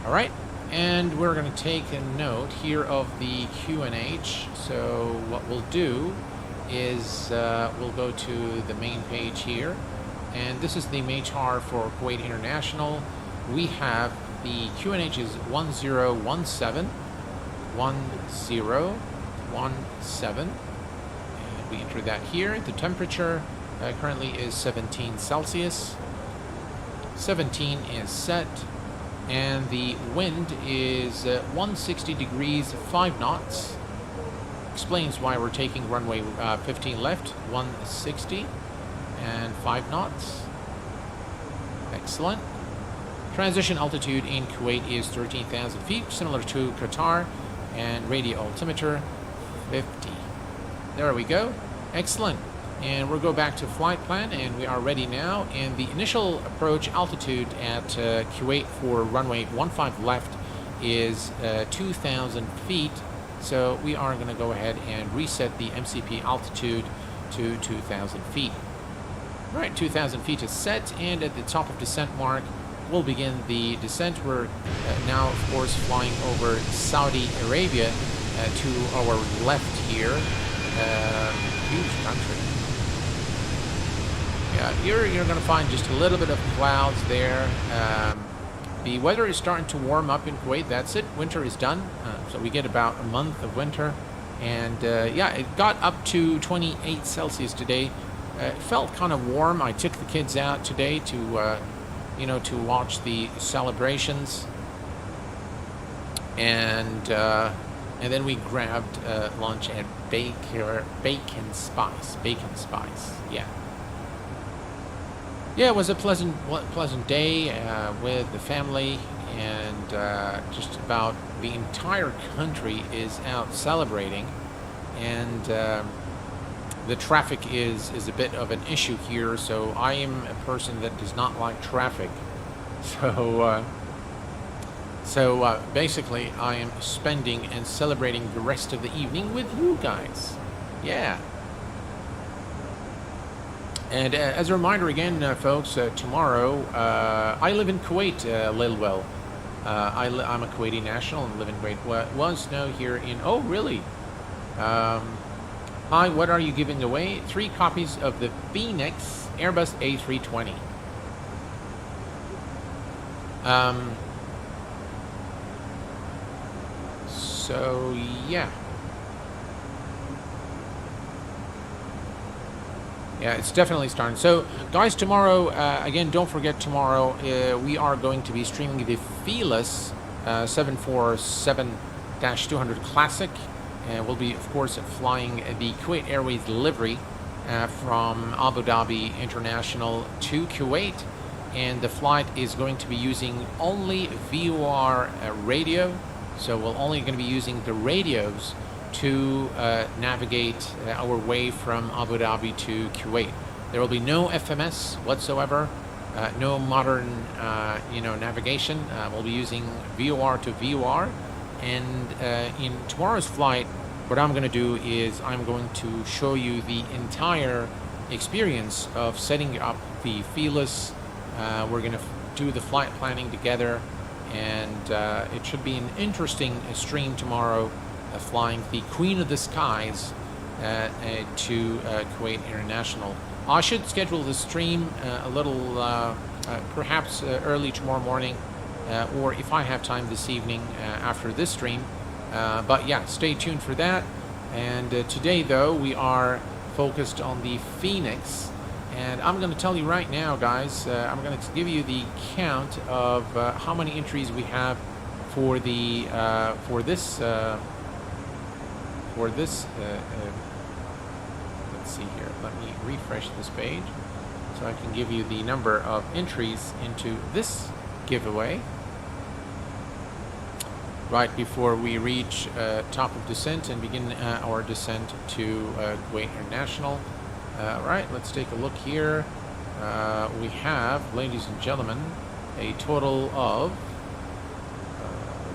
All right, and we're going to take a note here of the QNH. So what we'll do is we'll go to the main page here. And this is the MHR for Kuwait International. We have the QNH is 1017, 1017, and we enter that here. The temperature currently is 17 Celsius. 17 is set, and the wind is 160 degrees 5 knots. Explains why we're taking runway 15 left, 160. And 5 knots. Excellent. Transition altitude in Kuwait is 13,000 feet, similar to Qatar, and radio altimeter 50. There we go. Excellent. And we'll go back to flight plan, and we are ready now. And the initial approach altitude at Kuwait for runway 15 left is 2,000 feet. So we are going to go ahead and reset the MCP altitude to 2,000 feet. All right, 2,000 feet is set, and at the top of descent mark, we'll begin the descent. We're now, of course, flying over Saudi Arabia to our left here. Huge country. Yeah, you're going to find just a little bit of clouds there. The weather is starting to warm up in Kuwait. That's it. Winter is done. So we get about a month of winter. And yeah, it got up to 28 Celsius today. It felt kind of warm. I took the kids out today to, you know, to watch the celebrations, and then we grabbed lunch at Bacon Spice. Yeah. Yeah, it was a pleasant day with the family, and just about the entire country is out celebrating, and the traffic is a bit of an issue here, so I am a person that does not like traffic. So basically, I am spending and celebrating the rest of the evening with you guys. Yeah. And as a reminder again, folks, tomorrow, I live in Kuwait, Lilwell. I'm a Kuwaiti national and live in Kuwait. Was snow here in... Oh, really? Hi, what are you giving away? 3 copies of the Fenix Airbus A320. So, yeah. Yeah, it's definitely starting. So, guys, tomorrow, again, don't forget tomorrow, we are going to be streaming the Fearless 747-200 Classic. We'll be, of course, flying the Kuwait Airways livery from Abu Dhabi International to Kuwait. And the flight is going to be using only VOR radio. So we're only going to be using the radios to navigate our way from Abu Dhabi to Kuwait. There will be no FMS whatsoever, no modern navigation. We'll be using VOR to VOR. And in tomorrow's flight, what I'm going to do is I'm going to show you the entire experience of setting up the Fearless. We're going to do the flight planning together, and it should be an interesting stream tomorrow, flying the Queen of the Skies to Kuwait International. I should schedule the stream a little, perhaps early tomorrow morning, or if I have time this evening after this stream. But yeah, stay tuned for that. And today, though, we are focused on the Fenix. And I'm going to tell you right now, guys, I'm going to give you the count of how many entries we have for the for this for this. Let's see here. Let me refresh this page so I can give you the number of entries into this giveaway. Right before we reach top of descent and begin our descent to Kuwait International. Right, let's take a look here. We have, ladies and gentlemen, a total of,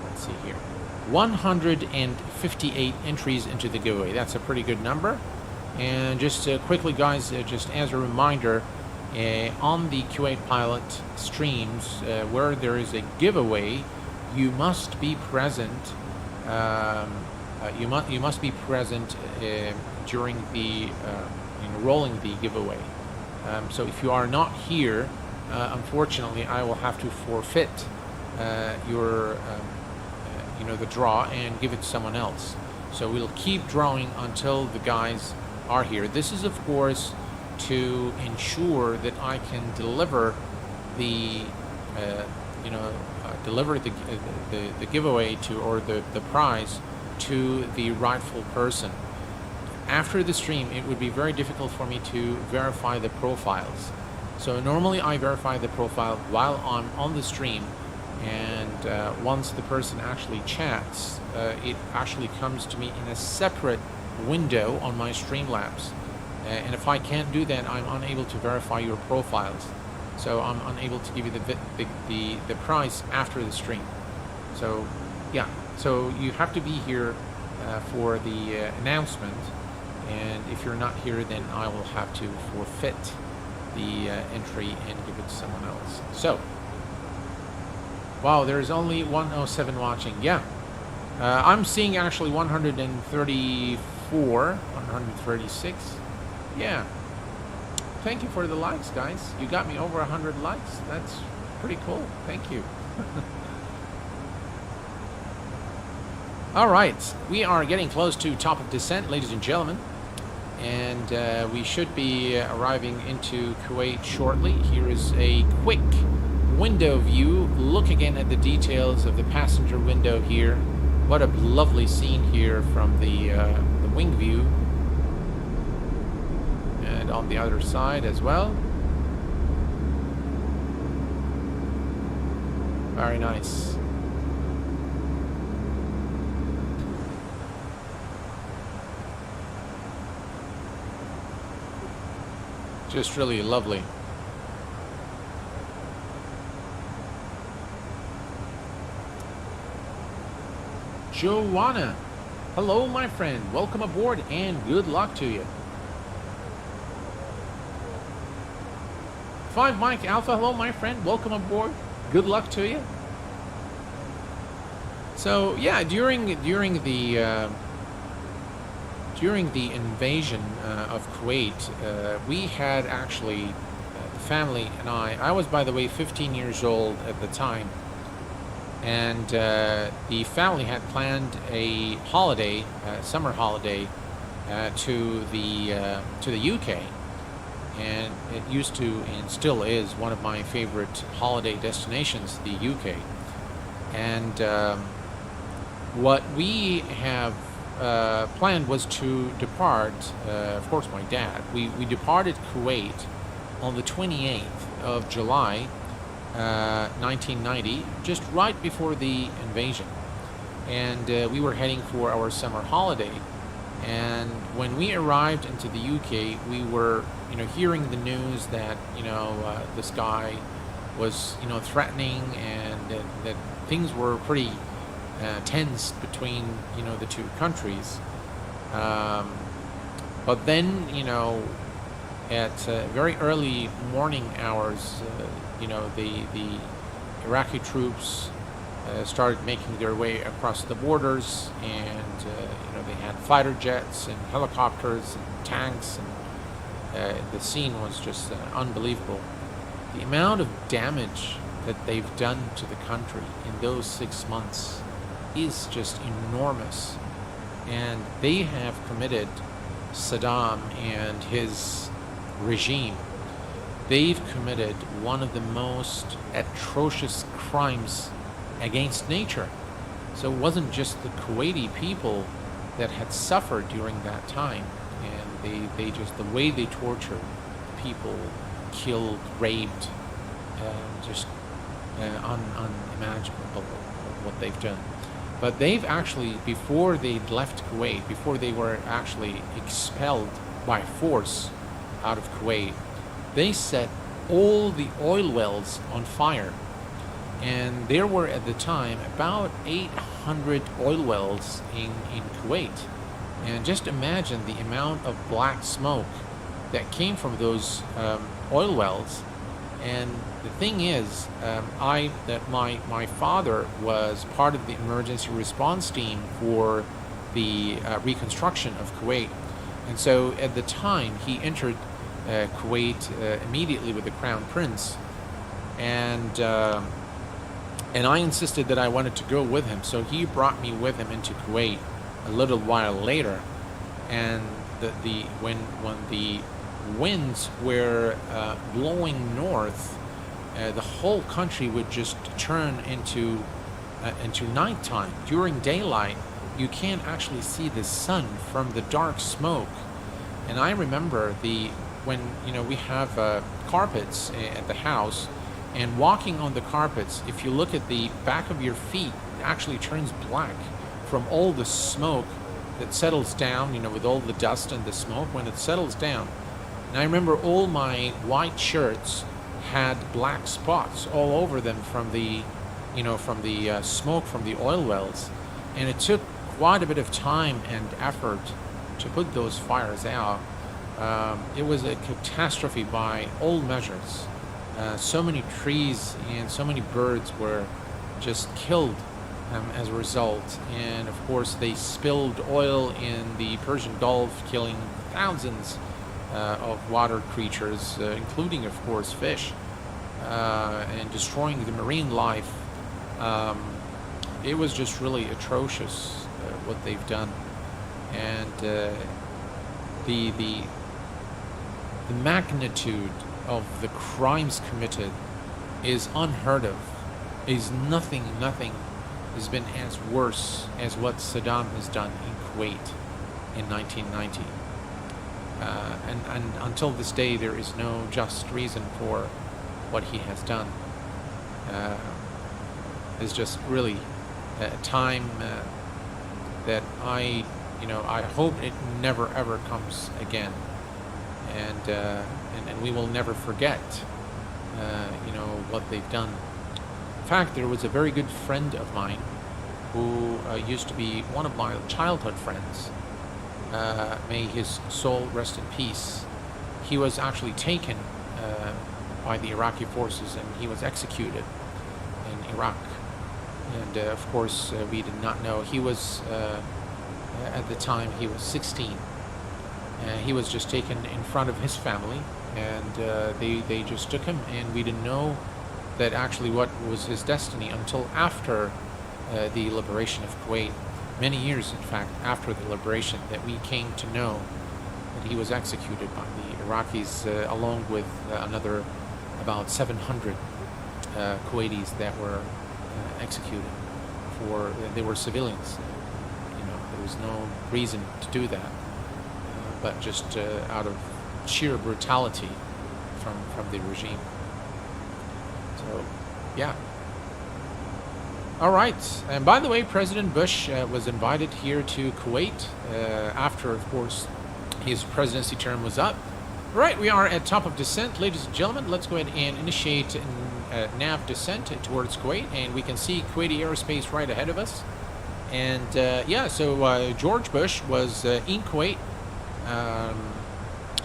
let's see here, 158 entries into the giveaway. That's a pretty good number. And just quickly, guys, just as a reminder, on the Kuwait Pilot streams, where there is a giveaway, you must be present. You must be present during the enrolling the giveaway. So if you are not here, unfortunately, I will have to forfeit your the draw and give it to someone else. So we'll keep drawing until the guys are here. This is, of course, to ensure that I can deliver the the giveaway to, or the prize to the rightful person. After the stream, it would be very difficult for me to verify the profiles. So normally I verify the profile while I'm on the stream, and once the person actually chats, it actually comes to me in a separate window on my Streamlabs. And if I can't do that, I'm unable to verify your profiles. So I'm unable to give you the price after the stream. So yeah, so you have to be here for the announcement, and if you're not here, then I will have to forfeit the entry and give it to someone else. So, wow, there's only 107 watching. Yeah, I'm seeing actually 134, 136. Yeah. Thank you for the likes, guys. You got me over 100 likes. That's pretty cool. Thank you. All right, we are getting close to top of descent, ladies and gentlemen, and we should be arriving into Kuwait shortly. Here is a quick window view. Look again at the details of the passenger window here. What a lovely scene here from the wing view. And on the other side as well. Very nice. Just really lovely. Joanna, hello my friend, welcome aboard and good luck to you. 5 Mike Alpha, hello my friend, welcome aboard, good luck to you. So yeah, during the invasion of Kuwait, we had actually, the family and I was, by the way, 15 years old at the time, and the family had planned a holiday, summer holiday, to the UK. And it used to and still is one of my favorite holiday destinations, the UK. And what we have planned was to depart, of course my dad, we departed Kuwait on the 28th of July 1990, just right before the invasion. And we were heading for our summer holiday. And when we arrived into the UK, we were, hearing the news that, this guy was, threatening, and that things were pretty tense between, the two countries. But then, at very early morning hours, the Iraqi troops started making their way across the borders, and they had fighter jets and helicopters and tanks, and the scene was just unbelievable. The amount of damage that they've done to the country in those 6 months is just enormous, and they have committed, Saddam and his regime, they've committed one of the most atrocious crimes against nature. So it wasn't just the Kuwaiti people that had suffered during that time, and they just the way they tortured people, killed, raped, just unimaginable what they've done. But they've actually, before they left Kuwait, before they were actually expelled by force out of Kuwait, they set all the oil wells on fire. And there were at the time about 800 oil wells in Kuwait. And just imagine the amount of black smoke that came from those oil wells. And the thing is, my father was part of the emergency response team for the reconstruction of Kuwait. And so at the time, he entered Kuwait immediately with the Crown Prince. And I insisted that I wanted to go with him. So he brought me with him into Kuwait a little while later. And when the winds were blowing north, the whole country would just turn into nighttime. During daylight, you can't actually see the sun from the dark smoke. And I remember when we have carpets at the house, and walking on the carpets, if you look at the back of your feet, it actually turns black from all the smoke that settles down, with all the dust and the smoke when it settles down. And I remember all my white shirts had black spots all over them from the smoke from the oil wells. And it took quite a bit of time and effort to put those fires out. It was a catastrophe by all measures. So many trees and so many birds were just killed as a result. And of course they spilled oil in the Persian Gulf, killing thousands of water creatures, including of course fish, and destroying the marine life. It was just really atrocious what they've done. And the magnitude of the crimes committed is unheard of. Is nothing has been as worse as what Saddam has done in Kuwait in 1990. And until this day, there is no just reason for what he has done. It's just really a time that I hope it never ever comes again. And we will never forget, what they've done. In fact, there was a very good friend of mine who used to be one of my childhood friends. May his soul rest in peace. He was actually taken by the Iraqi forces, and he was executed in Iraq. And of course, we did not know. He was, at the time, he was 16. He was just taken in front of his family, and they just took him, and we didn't know that actually what was his destiny until after the liberation of Kuwait. Many years, in fact, after the liberation, that we came to know that he was executed by the Iraqis, along with another about 700 Kuwaitis that were executed for, they were civilians. There was no reason to do that. But just out of sheer brutality from the regime. So, yeah. All right. And by the way, President Bush was invited here to Kuwait after, of course, his presidency term was up. All right, we are at top of descent, ladies and gentlemen. Let's go ahead and initiate nav descent towards Kuwait, and we can see Kuwaiti airspace right ahead of us. And so George Bush was in Kuwait.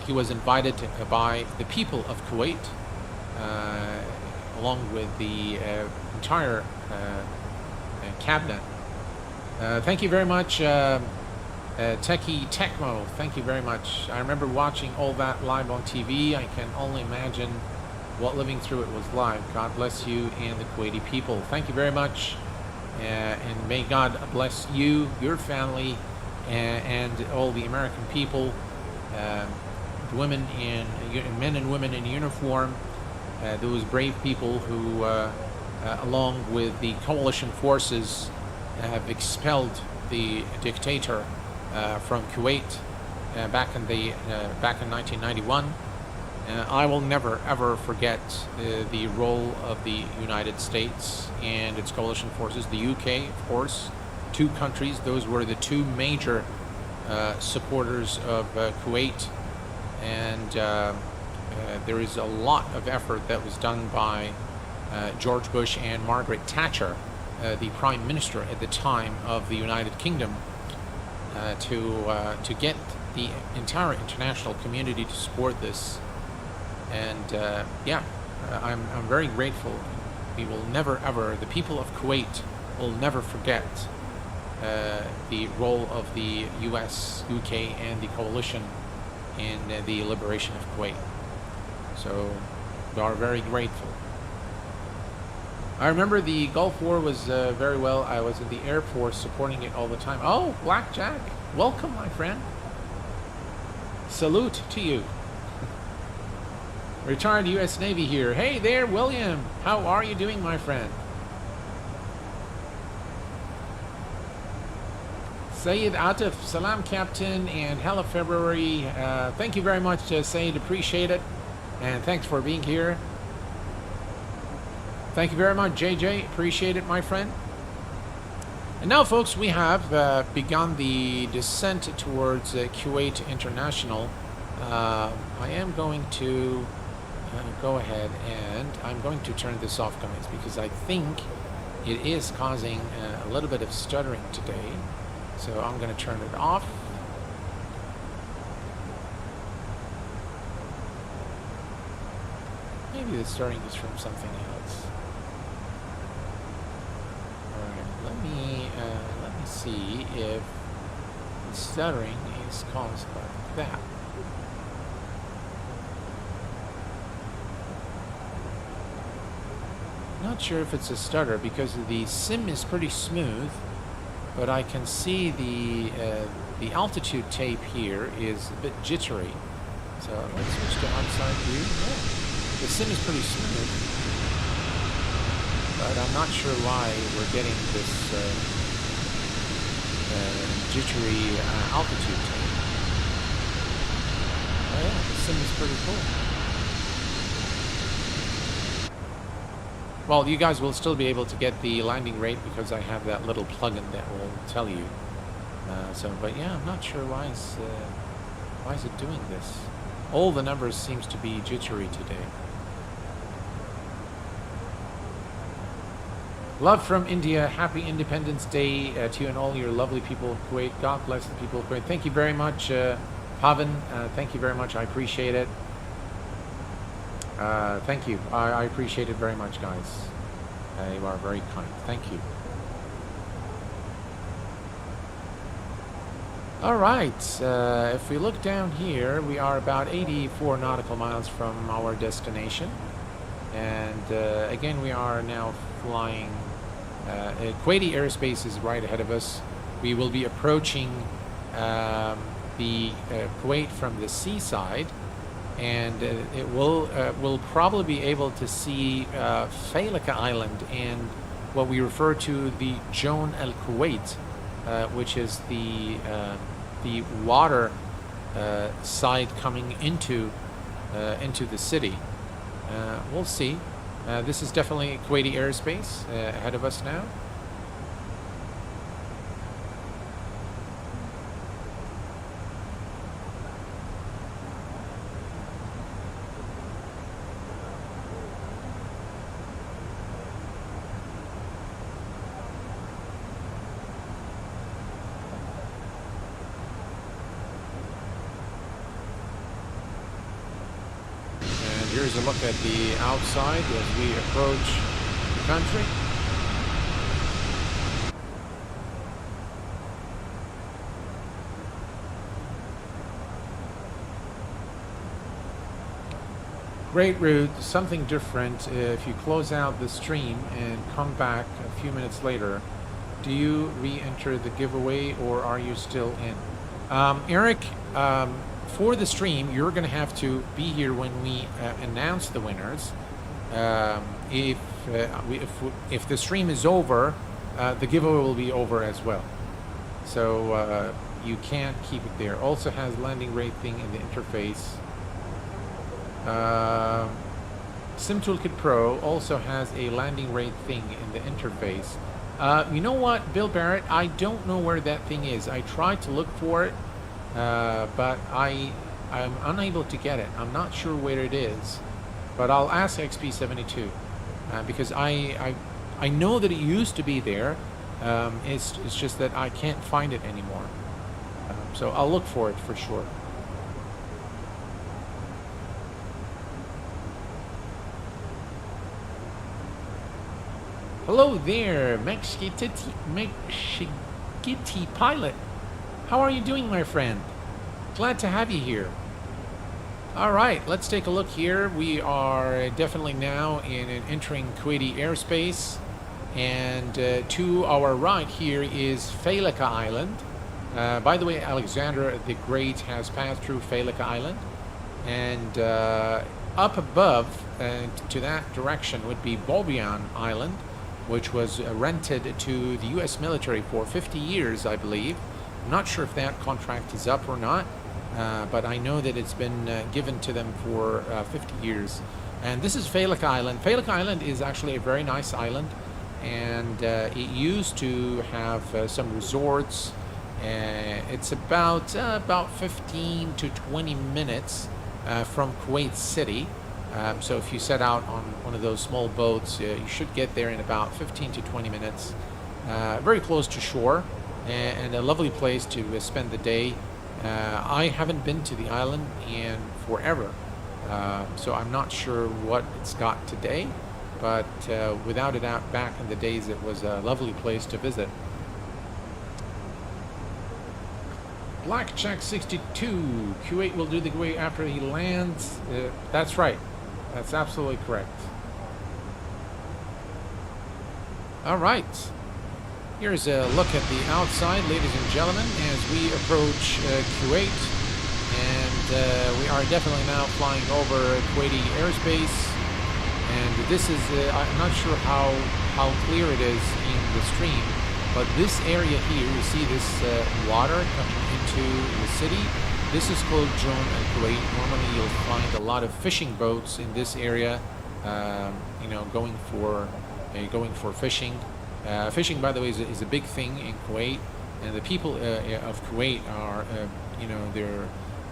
He was invited by the people of Kuwait, along with the entire cabinet. Thank you very much, Techie Tecmo. Thank you very much. I remember watching all that live on TV. I can only imagine what living through it was like. God bless you and the Kuwaiti people. Thank you very much, and may God bless you, your family, and all the American people, women and men and women in uniform, those brave people who, along with the coalition forces, have expelled the dictator from Kuwait back in 1991. I will never ever forget the role of the United States and its coalition forces. The UK, of course, two countries. Those were the two major supporters of Kuwait, and there is a lot of effort that was done by George Bush and Margaret Thatcher, the Prime Minister at the time of the United Kingdom, to get the entire international community to support this. And I'm very grateful. We will never ever, the people of Kuwait will never forget the role of the US, UK, and the coalition in the liberation of Kuwait. So we are very grateful. I remember the Gulf War was very well. I was in the Air Force supporting it all the time. Oh, Blackjack, welcome, my friend. Salute to you. Retired U.S. Navy here. Hey there, William. How are you doing, my friend? Sayed Atif, salam, Captain, and hello, February. Thank you very much, Sayed. Appreciate it. And thanks for being here. Thank you very much, JJ. Appreciate it, my friend. And now, folks, we have begun the descent towards Kuwait International. I am going to go ahead and I'm going to turn this off, guys, because I think it is causing a little bit of stuttering today. So I'm going to turn it off. Maybe the stuttering is from something else. All right, let me see if the stuttering is caused by that. Not sure if it's a stutter because the sim is pretty smooth, but I can see the altitude tape here is a bit jittery. So let's switch to outside view. Yeah. The sim is pretty smooth, but I'm not sure why we're getting this jittery altitude tape. Oh yeah, the sim is pretty cool. Well, you guys will still be able to get the landing rate because I have that little plugin that will tell you. But yeah, I'm not sure why is it doing this. All the numbers seems to be jittery today. Love from India. Happy Independence Day to you and all your lovely people of Kuwait. God bless the people of Kuwait. Thank you very much, Pavan. Thank you very much. I appreciate it. Thank you. I appreciate it very much, guys. You are very kind. Thank you. All right. If we look down here, we are about 84 nautical miles from our destination. And again, we are now flying. Kuwaiti airspace is right ahead of us. We will be approaching the Kuwait from the seaside. And it will probably be able to see Failaka Island and what we refer to the Joan Al Kuwait, which is the water side coming into the city. We'll see. This is definitely Kuwaiti airspace ahead of us now. Here's a look at the outside as we approach the country. Great route, something different. If you close out the stream and come back a few minutes later, do you re-enter the giveaway or are you still in? Eric, for the stream, you're going to have to be here when we announce the winners. If the stream is over, the giveaway will be over as well. So you can't keep it there. Also has landing rate thing in the interface. Sim Toolkit Pro also has a landing rate thing in the interface. You know what, Bill Barrett? I don't know where that thing is. I tried to look for it, but I'm unable to get it. I'm not sure where it is, but I'll ask XP72 because I know that it used to be there. It's just that I can't find it anymore. So I'll look for it for sure. Hello there, Mexigiti Pilot. How are you doing, my friend? Glad to have you here. All right, let's take a look here. We are definitely now entering Kuwaiti airspace. And to our right here is Failaka Island. By the way, Alexander the Great has passed through Failaka Island. And up above to that direction would be Bobian Island, which was rented to the U.S. military for 50 years, I believe. I'm not sure if that contract is up or not, but I know that it's been given to them for 50 years. And this is Failaka Island. Failaka Island is actually a very nice island, and it used to have some resorts. It's about 15 to 20 minutes from Kuwait City. So if you set out on one of those small boats, you should get there in about 15 to 20 minutes. Very close to shore, and a lovely place to spend the day. I haven't been to the island in forever, so I'm not sure what it's got today, but without a doubt, back in the days, it was a lovely place to visit. Blackjack 62, Kuwait will do the Kuwait after he lands. That's right. That's absolutely correct. All right. Here's a look at the outside, ladies and gentlemen, as we approach Kuwait. And we are definitely now flying over Kuwaiti airspace. And this is, I'm not sure how clear it is in the stream, but this area here, you see this water coming into the city. This is called John Al Kuwait. Normally you'll find a lot of fishing boats in this area, you know, going for fishing. Fishing, by the way, is a big thing in Kuwait, and the people of Kuwait are, you know, they're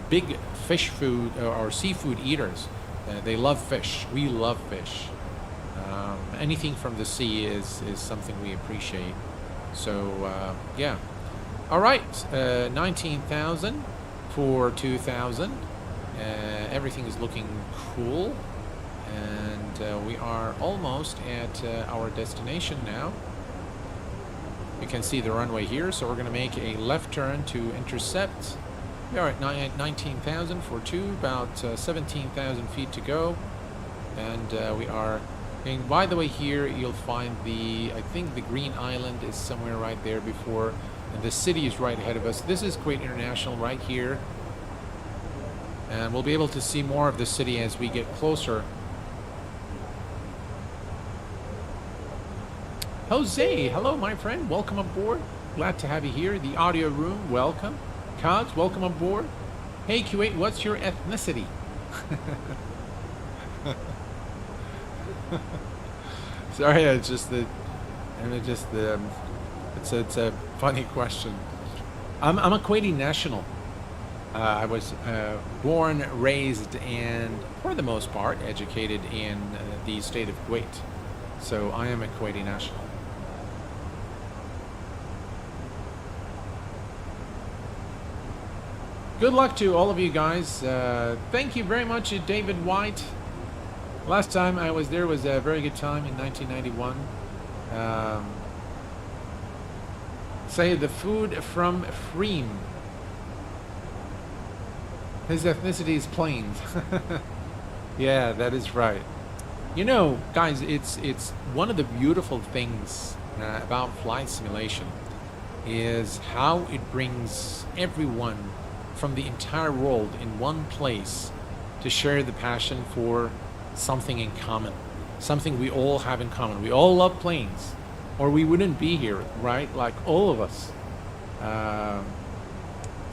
big fish food or seafood eaters. They love fish. We love fish. Anything from the sea is something we appreciate. So yeah. All right, 19,000 for 2,000. Everything is looking cool, and we are almost at our destination now. You can see the runway here, so we're going to make a left turn to intercept. We are at 19,000 for two, about 17,000 feet to go, and we are. And by the way, here you'll find I think the green island is somewhere right there before, and the city is right ahead of us. This is Kuwait International right here, and we'll be able to see more of the city as we get closer. Jose, hello my friend, welcome aboard. Glad to have you here. The audio room, welcome. Kaz, welcome aboard. Hey Kuwait, what's your ethnicity? Sorry, it's a funny question. I'm a Kuwaiti national. I was born, raised, and for the most part educated in the state of Kuwait. So I am a Kuwaiti national. Good luck to all of you guys. Thank you very much, David White. Last time I was there was a very good time in 1991. Say the food from Freem. His ethnicity is plains. Yeah, that is right. You know, guys, it's one of the beautiful things about flight simulation is how it brings everyone from the entire world in one place to share the passion for something in common, something we all have in common. We all love planes, or we wouldn't be here, right? Like all of us.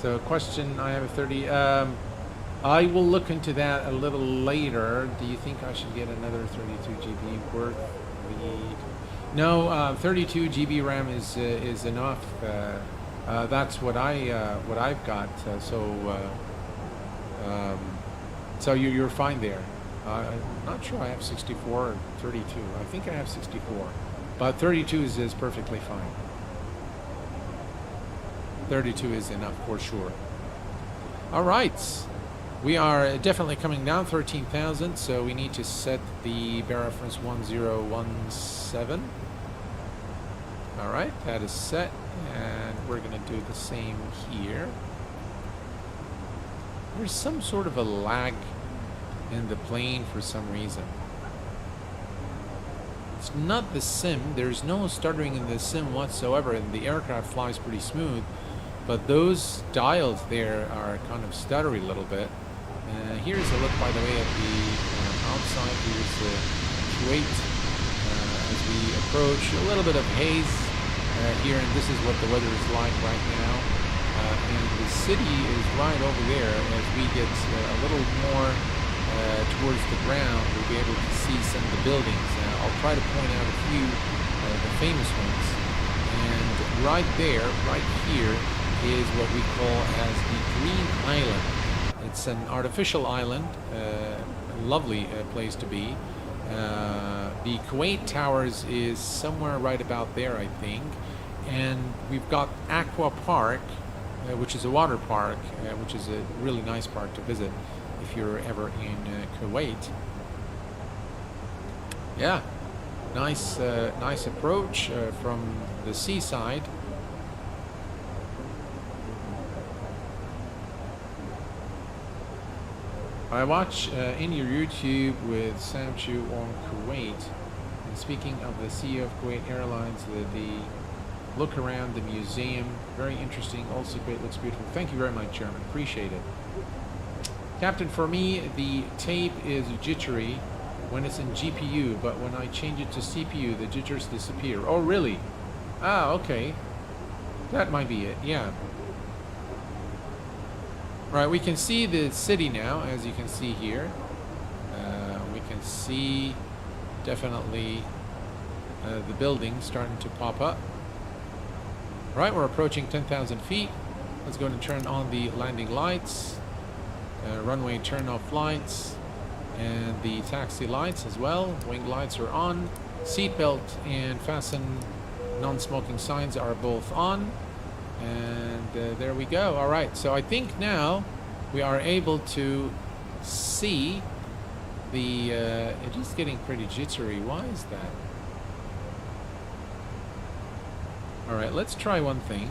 So question, I have a 30. I will look into that a little later. Do you think I should get another 32 GB worth? No, 32 GB RAM is enough. That's what I've got. So you're fine there. I'm not sure I have 64 or 32. I think I have 64, but 32 is perfectly fine. 32 is enough for sure. All right, we are definitely coming down 13,000, so we need to set the bear reference 1017. All right, that is set, and we're going to do the same here. There's some sort of a lag in the plane for some reason. It's not the sim. There's no stuttering in the sim whatsoever, and the aircraft flies pretty smooth. But those dials there are kind of stuttery a little bit. Here's a look, by the way, at the outside. Here's Kuwait as we approach. A little bit of haze here, and this is what the weather is like right now. And the city is right over there. As we get a little more towards the ground, we'll be able to see some of the buildings. I'll try to point out a few the famous ones. And right there, right here, is what we call as the Green Island. It's an artificial island, a lovely place to be. The Kuwait Towers is somewhere right about there, I think. And we've got Aqua Park, which is a water park, which is a really nice park to visit if you're ever in Kuwait. Yeah, nice approach from the seaside. I watch in your YouTube with Sam Chu on Kuwait, and speaking of the CEO of Kuwait Airlines, the look around the museum, very interesting. Also, Kuwait looks beautiful. Thank you very much, Chairman. Appreciate it. Captain, for me, the tape is jittery when it's in GPU, but when I change it to CPU, the jitters disappear. Oh, really? Ah, okay. That might be it, yeah. Right, we can see the city now, as you can see here. We can see definitely the buildings starting to pop up. Right, we're approaching 10,000 feet. Let's go and turn on the landing lights, runway turn-off lights, and the taxi lights as well. Wing lights are on. Seatbelt and fasten non-smoking signs are both on. And there we go. All right, so I think now we are able to see the it is getting pretty jittery. Why is that? All right, let's try one thing.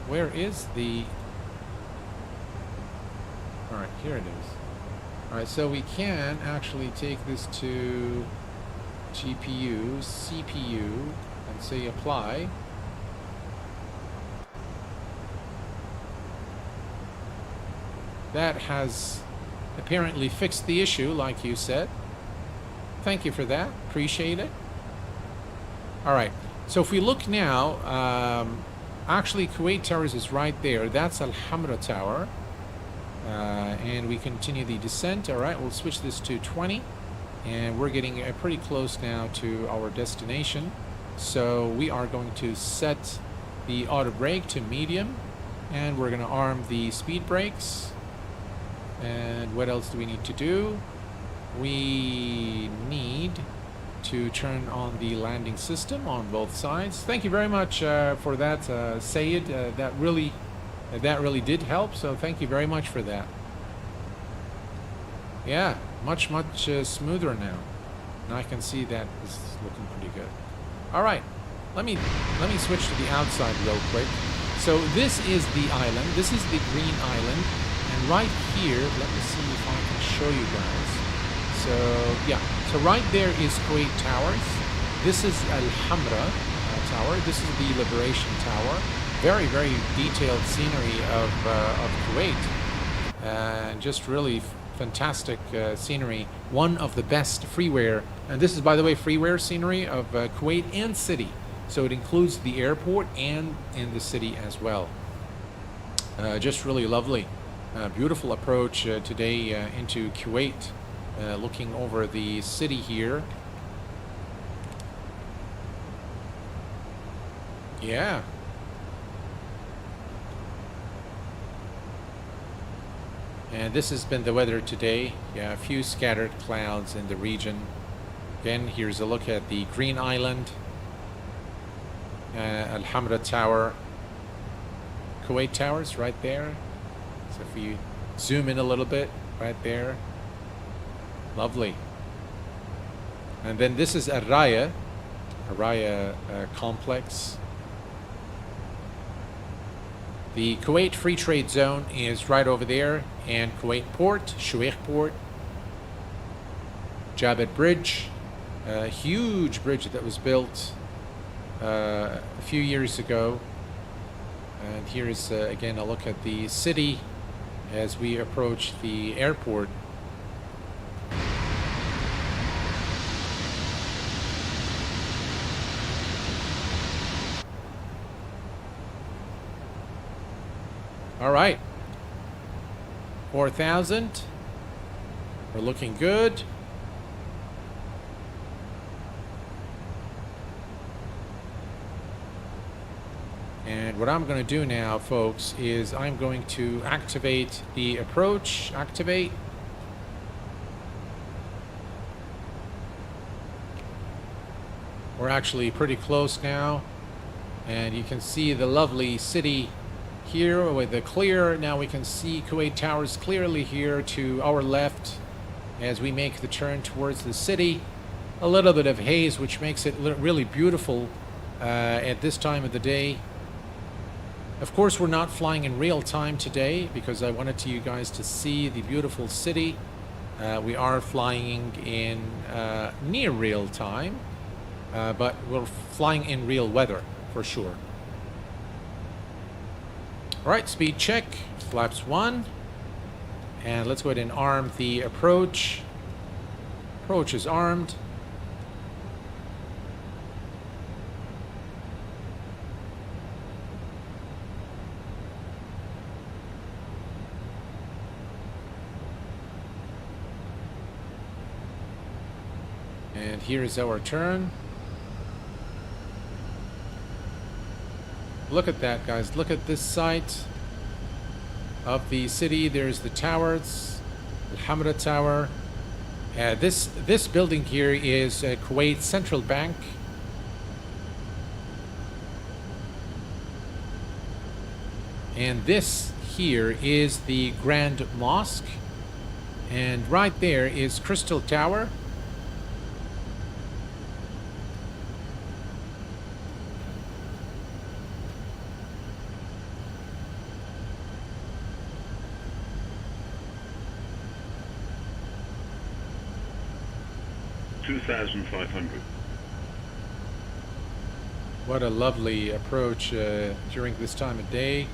Where is the... all right, here it is. All right, so we can actually take this to GPU, CPU, and say apply. That has apparently fixed the issue, like you said. Thank you for that. Appreciate it. All right. So if we look now, actually Kuwait Towers is right there. That's Al Hamra Tower. And we continue the descent. All right. We'll switch this to 20. And we're getting pretty close now to our destination. So we are going to set the auto brake to medium. And we're going to arm the speed brakes. And what else do we need to do? We need to turn on the landing system on both sides. Thank you very much for that, Sayed. That really did help. So thank you very much for that. Yeah, much smoother now, and I can see that is looking pretty good. All right, let me switch to the outside real quick. So this is the island. This is the Green Island, and right here, let me see if I can show you guys. So yeah, so right there is Kuwait Towers. This is Al Hamra Tower. This is the Liberation Tower. Very detailed scenery of Kuwait, and just really fantastic scenery. One of the best freeware, and this is, by the way, freeware scenery of Kuwait and city. So it includes the airport and in the city as well. Just really lovely. Beautiful approach today into Kuwait. Looking over the city here. Yeah. And this has been the weather today. Yeah, a few scattered clouds in the region. Again, here's a look at the Green Island, Al-Hamra Tower, Kuwait Towers right there. So if we zoom in a little bit, right there. Lovely. And then this is Araya complex. The Kuwait Free Trade Zone is right over there, and Kuwait Port, Shueikh Port, Jabed Bridge, a huge bridge that was built a few years ago. And here's again a look at the city as we approach the airport. All right, 4,000. We're looking good. And what I'm going to do now, folks, is I'm going to activate the approach. Activate. We're actually pretty close now. And you can see the lovely city here with the clear. Now we can see Kuwait Towers clearly here to our left as we make the turn towards the city. A little bit of haze, which makes it really beautiful at this time of the day. Of course, we're not flying in real time today because I wanted you guys to see the beautiful city. We are flying in near real time, but we're flying in real weather for sure. All right, speed check, flaps 1. And let's go ahead and arm the approach. Approach is armed. And here is our turn. Look at that, guys. Look at this site of the city. There's the towers, Al-Hamra Tower. This building here is Kuwait Central Bank. And this here is the Grand Mosque. And right there is Crystal Tower. What a lovely approach during this time of day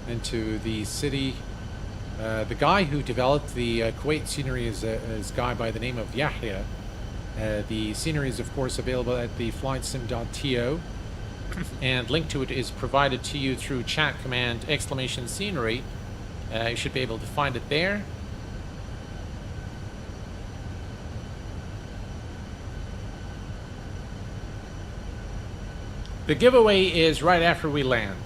into the city. The guy who developed the Kuwait scenery is a guy by the name of Yahya. The scenery is of course available at the flightsim.to and link to it is provided to you through chat command !scenery. You should be able to find it there. The giveaway is right after we land.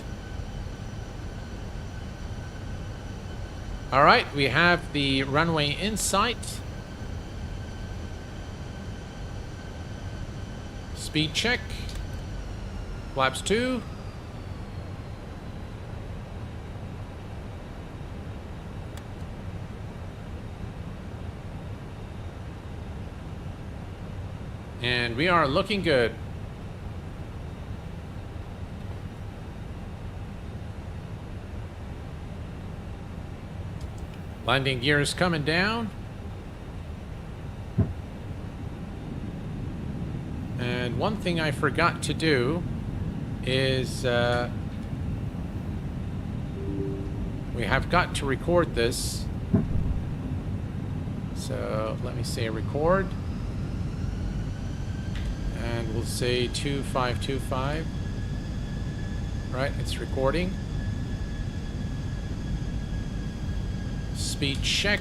All right, we have the runway in sight. Speed check. Flaps 2. And we are looking good. Landing gears coming down. And one thing I forgot to do is we have got to record this. So let me say record. And we'll say 2525. Right, it's recording. Speed check.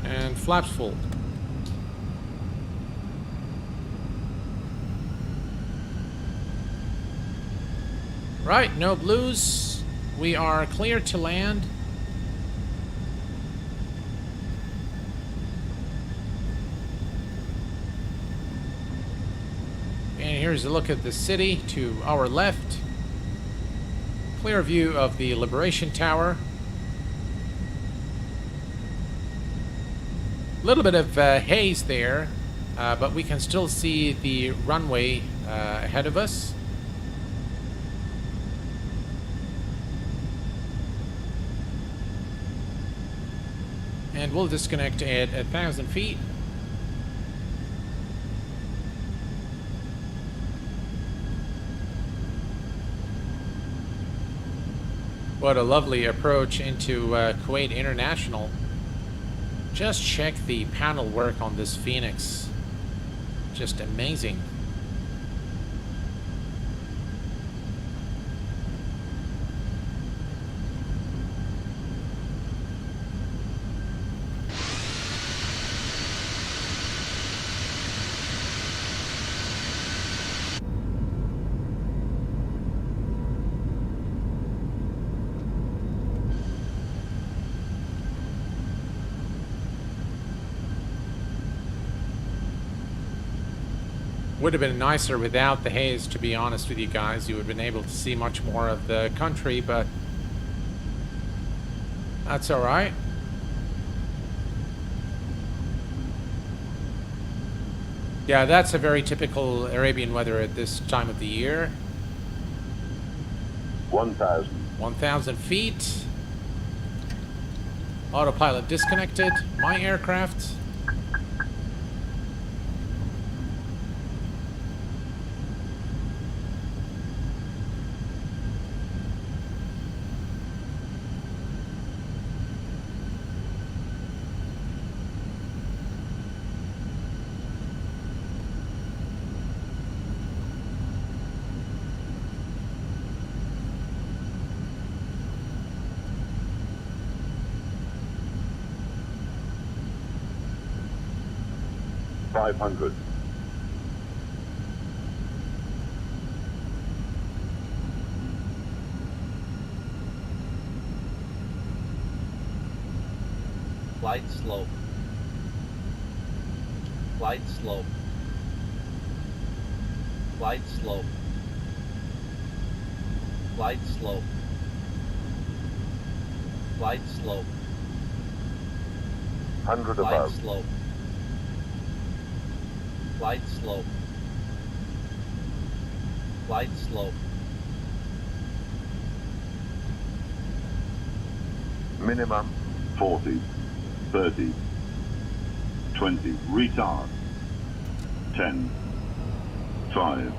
And flaps full. Right, no blues. We are clear to land. And here's a look at the city to our left. Clear view of the Liberation Tower. A little bit of haze there, but we can still see the runway ahead of us. And we'll disconnect at 1,000 feet. What a lovely approach into Kuwait International. Just check the panel work on this Fenix. Just amazing. Would have been nicer without the haze, to be honest with you guys. You would have been able to see much more of the country, but that's all right. Yeah, that's a very typical Arabian weather at this time of the year. 1,000. 1,000 feet. Autopilot disconnected. My aircraft. $500. Flight slope. Flight slope. Flight slope. Flight slope. Flight slope. 100 Flight above. slope. Flight slope. Flight slope. Minimum 40, 30, 20. Retard. 10, 5.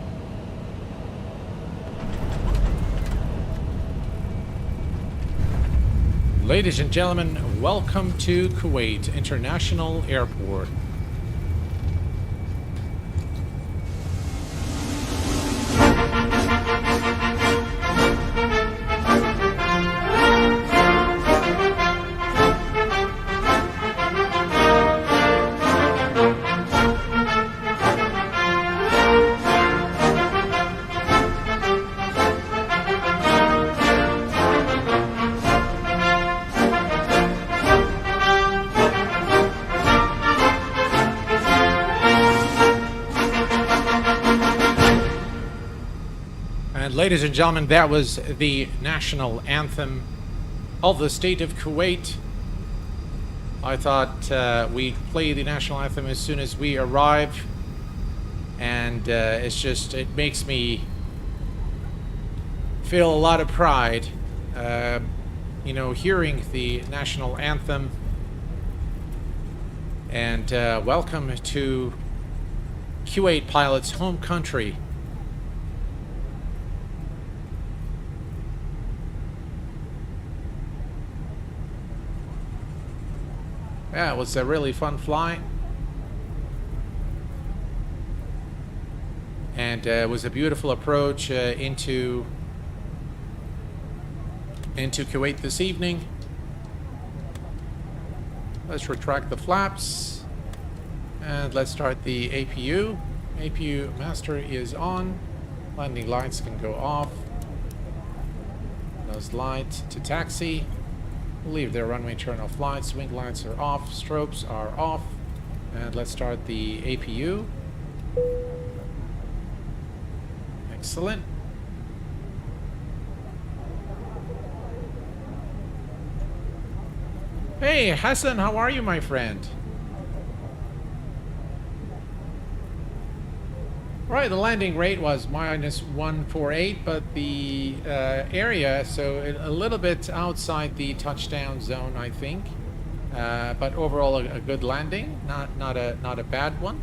Ladies and gentlemen, welcome to Kuwait International Airport. Ladies and gentlemen, that was the national anthem of the state of Kuwait. I thought we'd play the national anthem as soon as we arrive, and it makes me feel a lot of pride, you know, hearing the national anthem. And welcome to Kuwait pilots' home country. Yeah, it was a really fun flight. and it was a beautiful approach into Kuwait this evening. Let's retract the flaps and let's start the APU. APU master is on. Landing lights can go off. Nose light to taxi. Leave their runway turn off lights. Wing lights are off. Strobes are off. And let's start the APU. Excellent. Hey, Hassan, how are you, my friend? Right, the landing rate was -148, but the area, so a little bit outside the touchdown zone, I think. But overall, a good landing, not a bad one.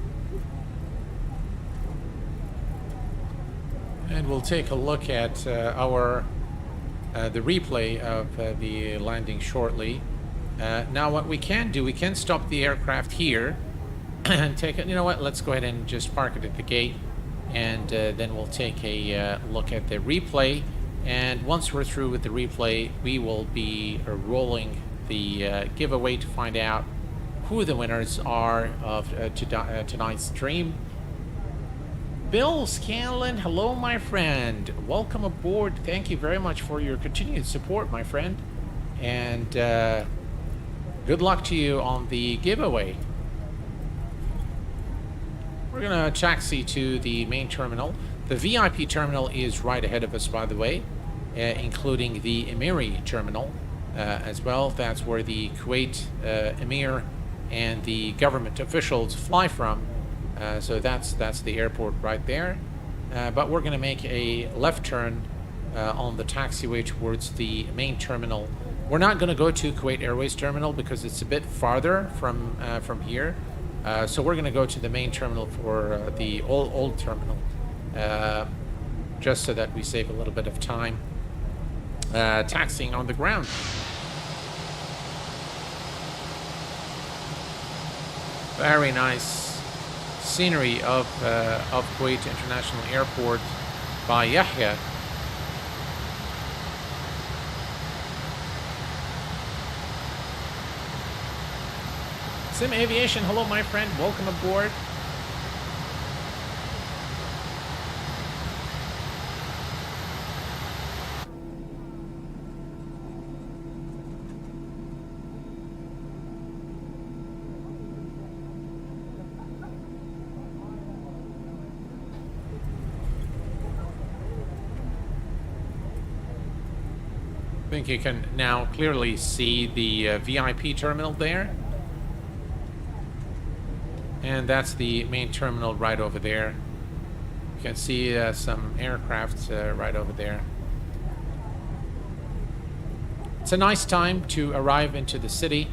And we'll take a look at the replay of the landing shortly. Now, what we can do, we can stop the aircraft here and take it. You know what? Let's go ahead and just park it at the gate, and then we'll take a look at the replay. And once we're through with the replay, we will be rolling the giveaway to find out who the winners are of tonight's stream. Bill Scanlon, hello, my friend. Welcome aboard. Thank you very much for your continued support, my friend. And good luck to you on the giveaway. We're going to taxi to the main terminal. The VIP terminal is right ahead of us, by the way, including the Emiri terminal as well. That's where the Kuwait Emir and the government officials fly from. So that's the airport right there. But we're going to make a left turn on the taxiway towards the main terminal. We're not going to go to Kuwait Airways terminal because it's a bit farther from here. So we're going to go to the main terminal for the old terminal, just so that we save a little bit of time taxiing on the ground. Very nice scenery of Kuwait International Airport by Yahya. Sim Aviation, hello my friend, welcome aboard. I think you can now clearly see the VIP terminal there. And that's the main terminal right over there. You can see some aircraft right over there. It's a nice time to arrive into the city.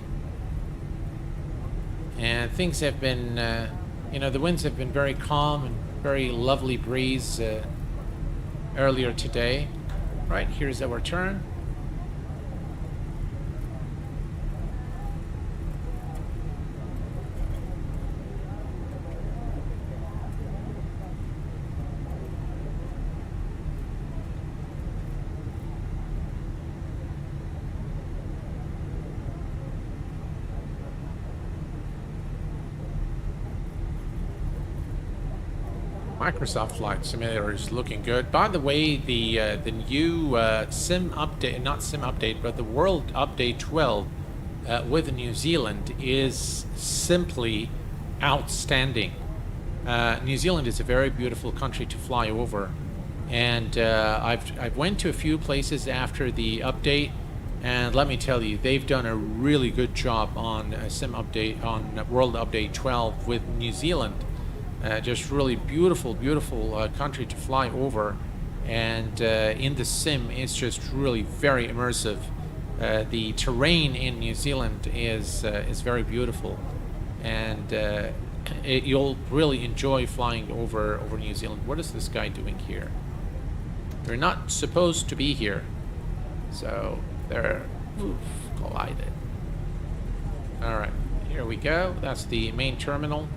And things have been, the winds have been very calm and very lovely breeze earlier today. Right, here's our turn. Microsoft Flight Simulator is looking good. By the way, the new sim update, not sim update, but the World Update 12 with New Zealand is simply outstanding. New Zealand is a very beautiful country to fly over, and I've went to a few places after the update, and let me tell you, they've done a really good job on sim update on World Update 12 with New Zealand. Just really beautiful country to fly over, and in the sim it's just really very immersive. The terrain in New Zealand is very beautiful, and you'll really enjoy flying over New Zealand. What is this guy doing here? They're not supposed to be here, so they're collided. All right, here we go. That's the main terminal.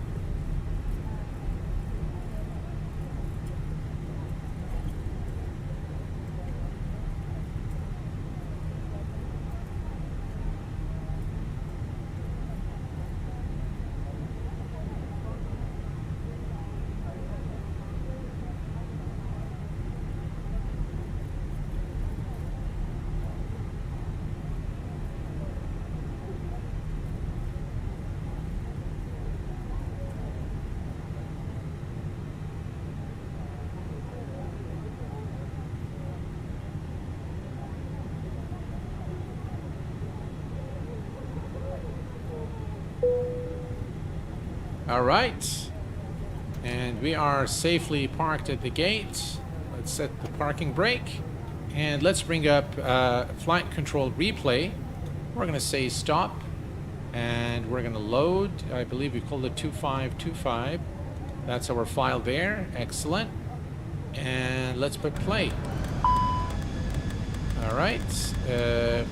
All right. And we are safely parked at the gate. Let's set the parking brake. And let's bring up flight control replay. We're going to say stop. And we're going to load. I believe we called it 2525. That's our file there. Excellent. And let's put play. All right.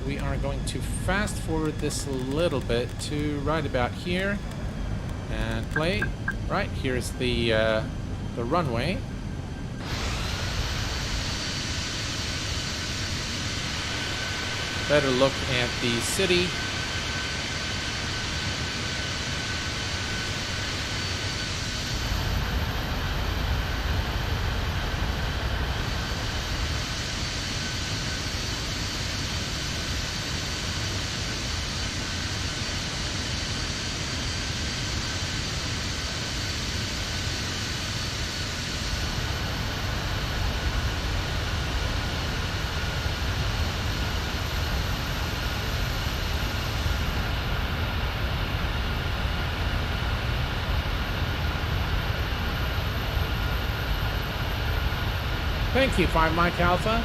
We are going to fast forward this a little bit to right about here. And play. Right, here's the runway. Better look at the city. Thank you, 5 Mike Alpha.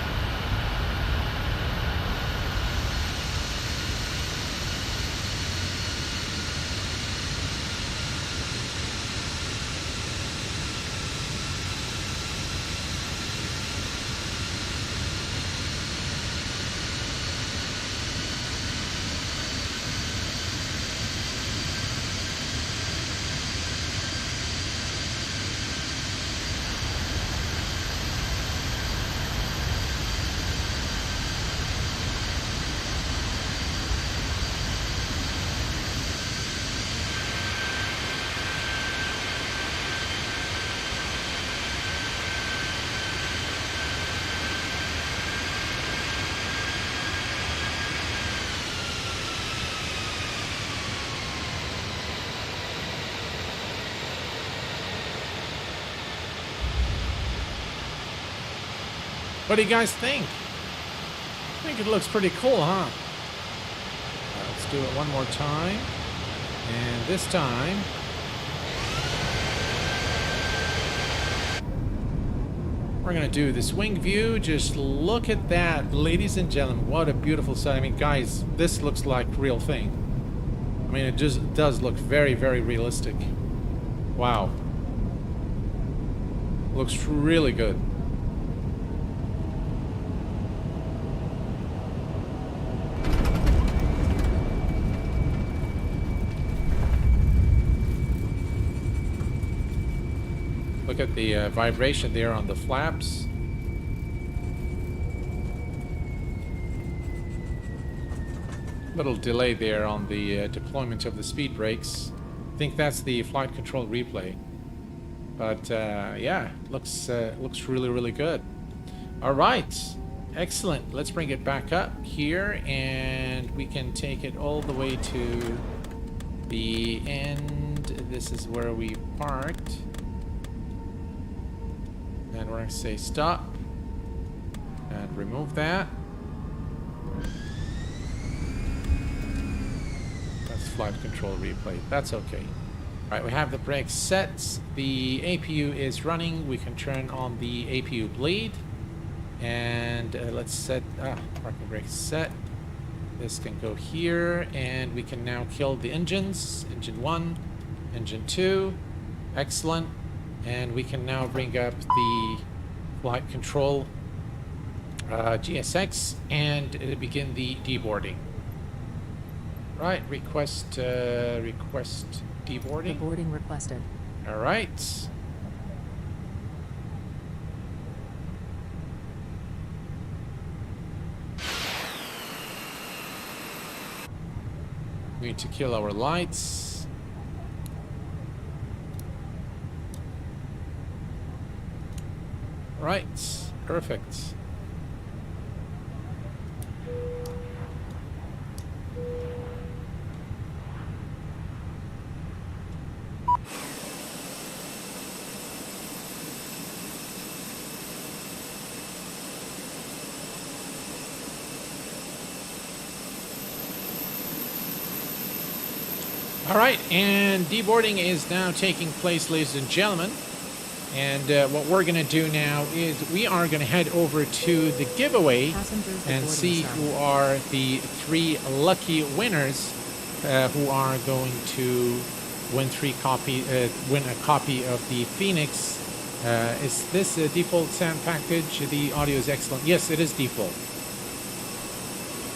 What do you guys think? I think it looks pretty cool, huh? Let's do it one more time. And this time... we're going to do this wing view. Just look at that, ladies and gentlemen. What a beautiful sight. I mean, guys, this looks like real thing. I mean, it just does look very, very realistic. Wow. Looks really good. Look at the vibration there on the flaps. Little delay there on the deployment of the speed brakes. I think that's the flight control replay. But yeah, looks really, really good. All right, excellent. Let's bring it back up here, and we can take it all the way to the end. This is where we parked. And we're going to say stop and remove that. That's flight control replay. That's okay. All right, we have the brakes set. The APU is running. We can turn on the APU bleed. And let's set parking brake set. This can go here, and we can now kill the engines. Engine 1, engine 2. Excellent. And we can now bring up the flight control GSX and begin the deboarding. Right, request deboarding. Deboarding requested. All right. We need to kill our lights. Right, perfect. All right, and deboarding is now taking place, ladies and gentlemen. And what we're going to do now is we are going to head over to the giveaway and see who are the 3 lucky winners who are going to win a copy of the Fenix. Is this a default sound package? The audio is excellent. Yes, it is default.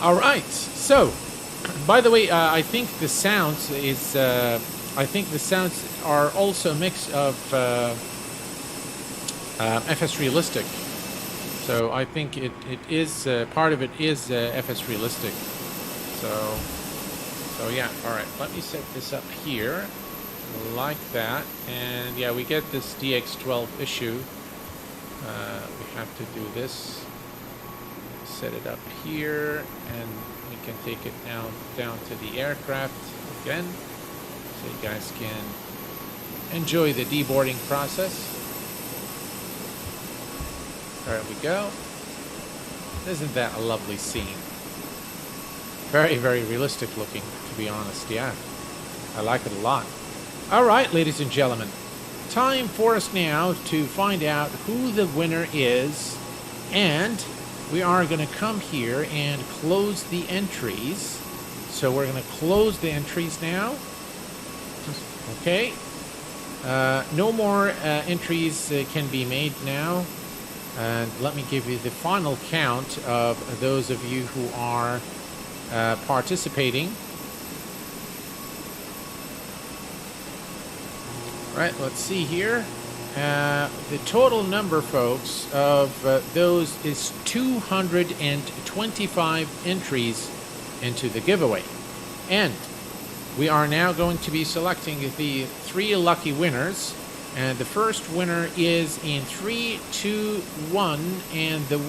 All right. So, by the way, I think the sounds is. I think the sounds are also a mix of FS Realistic. So I think it is part of it is FS Realistic. So yeah. All right. Let me set this up here. Like that, and yeah, we get this DX12 issue. We have to do this, set it up here, and we can take it now down to the aircraft again, so you guys can enjoy the deboarding process. There we go. Isn't that a lovely scene? Very, very realistic looking, to be honest. Yeah, I like it a lot. All right, ladies and gentlemen, time for us now to find out who the winner is, and we are going to come here and close the entries. So we're going to close the entries now. Okay. No more entries can be made now. And let me give you the final count of those of you who are participating. Right, let's see here. The total number, folks, of those is 225 entries into the giveaway. And we are now going to be selecting the 3 lucky winners. And the first winner is in 3, 2, 1. And the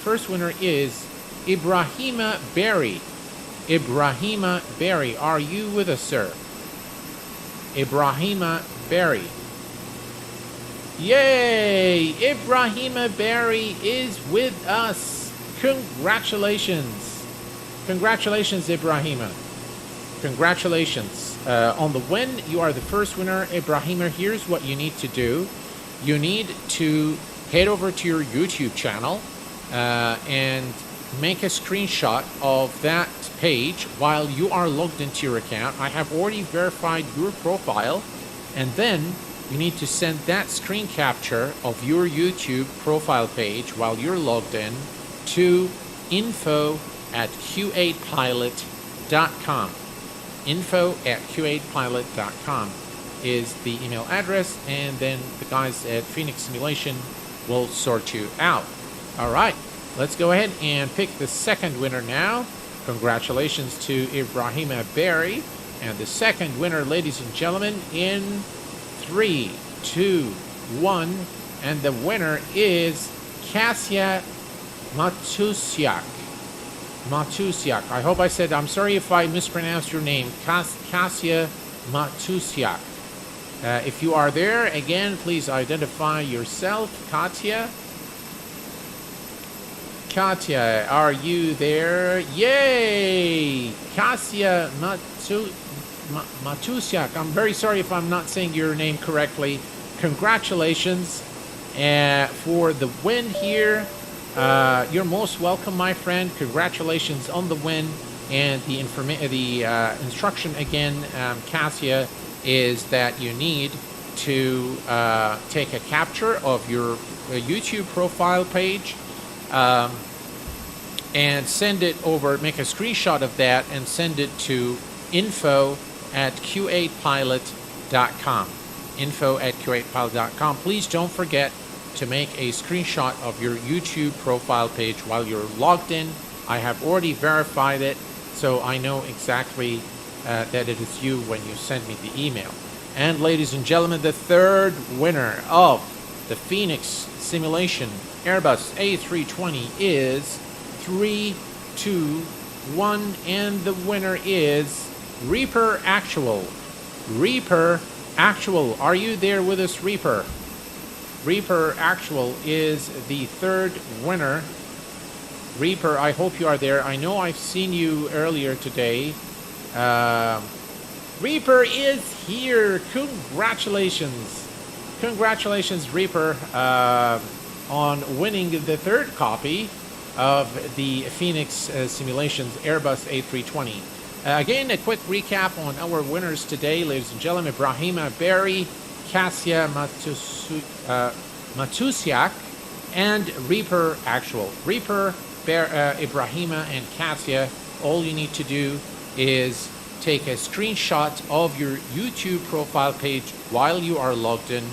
first winner is Ibrahima Berry. Ibrahima Berry, are you with us, sir? Ibrahima Berry. Yay! Ibrahima Berry is with us. Congratulations. Congratulations, Ibrahima. Congratulations on the win. You are the first winner, Ibrahima. Here's what you need to do. You need to head over to your YouTube channel and make a screenshot of that page while you are logged into your account. I have already verified your profile, and then you need to send that screen capture of your YouTube profile page while you're logged in to info@q8pilot.com. info@q8pilot.com is the email address, and then the guys at Fenix Simulation will sort you out. All right, let's go ahead and pick the second winner now. Congratulations to Ibrahima Berry. And the second winner, ladies and gentlemen, in 3, 2, 1. And the winner is Kasia Matusiak. Matusiak. I hope I said, I'm sorry if I mispronounced your name. Kasia Matusiak. If you are there, again, please identify yourself. Katya, are you there? Yay! Kasia Matusiak. I'm very sorry if I'm not saying your name correctly. Congratulations for the win here. You're most welcome, my friend. Congratulations on the win. And the instruction again, Kasia, is that you need to take a capture of your YouTube profile page and send it over, make a screenshot of that and send it to info@q8pilot.com. info@q8pilot.com. Please don't forget to make a screenshot of your YouTube profile page while you're logged in. I have already verified it, so I know exactly that it is you when you send me the email. And ladies and gentlemen, the third winner of the Fenix Simulation Airbus A320 is 3, 2, 1, and the winner is Reaper Actual. Reaper Actual, are you there with us, Reaper? Reaper Actual is the third winner. Reaper, I hope you are there. I know I've seen you earlier today. Reaper is here. Congratulations. Congratulations, Reaper, on winning the third copy of the Fenix Simulations Airbus A320. Again, a quick recap on our winners today, ladies and gentlemen. Ibrahima Berry, Kasia Matusiak, and Reaper Actual. Reaper, Ibrahima, and Kasia, all you need to do is take a screenshot of your YouTube profile page while you are logged in.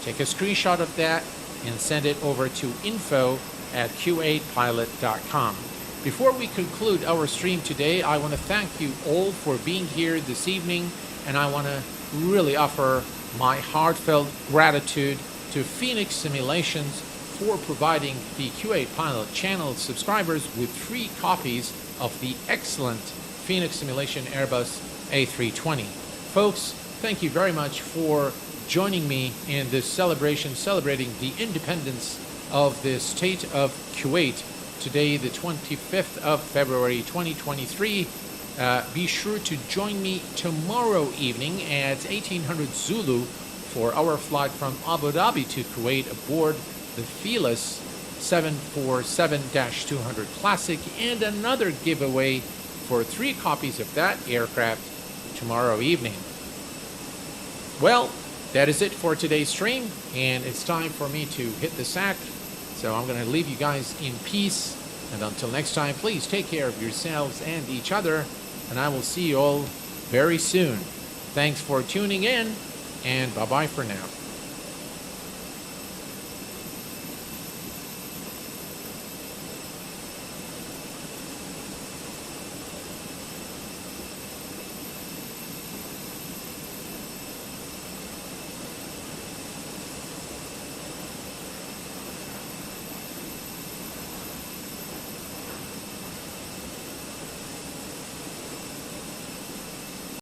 Take a screenshot of that and send it over to info@kuwaitpilot.com. Before we conclude our stream today, I want to thank you all for being here this evening, and I want to really offer my heartfelt gratitude to Fenix Simulations for providing the Kuwait Pilot channel subscribers with free copies of the excellent Fenix Simulation Airbus A320. Folks, thank you very much for joining me in this celebration, celebrating the independence of the state of Kuwait. Today, the 25th of February 2023. Be sure to join me tomorrow evening at 1800 Zulu for our flight from Abu Dhabi to Kuwait aboard the Felis 747-200 Classic, and another giveaway for 3 copies of that aircraft tomorrow evening. Well, that is it for today's stream, and it's time for me to hit the sack. So I'm going to leave you guys in peace. And until next time, please take care of yourselves and each other. And I will see you all very soon. Thanks for tuning in, and bye-bye for now.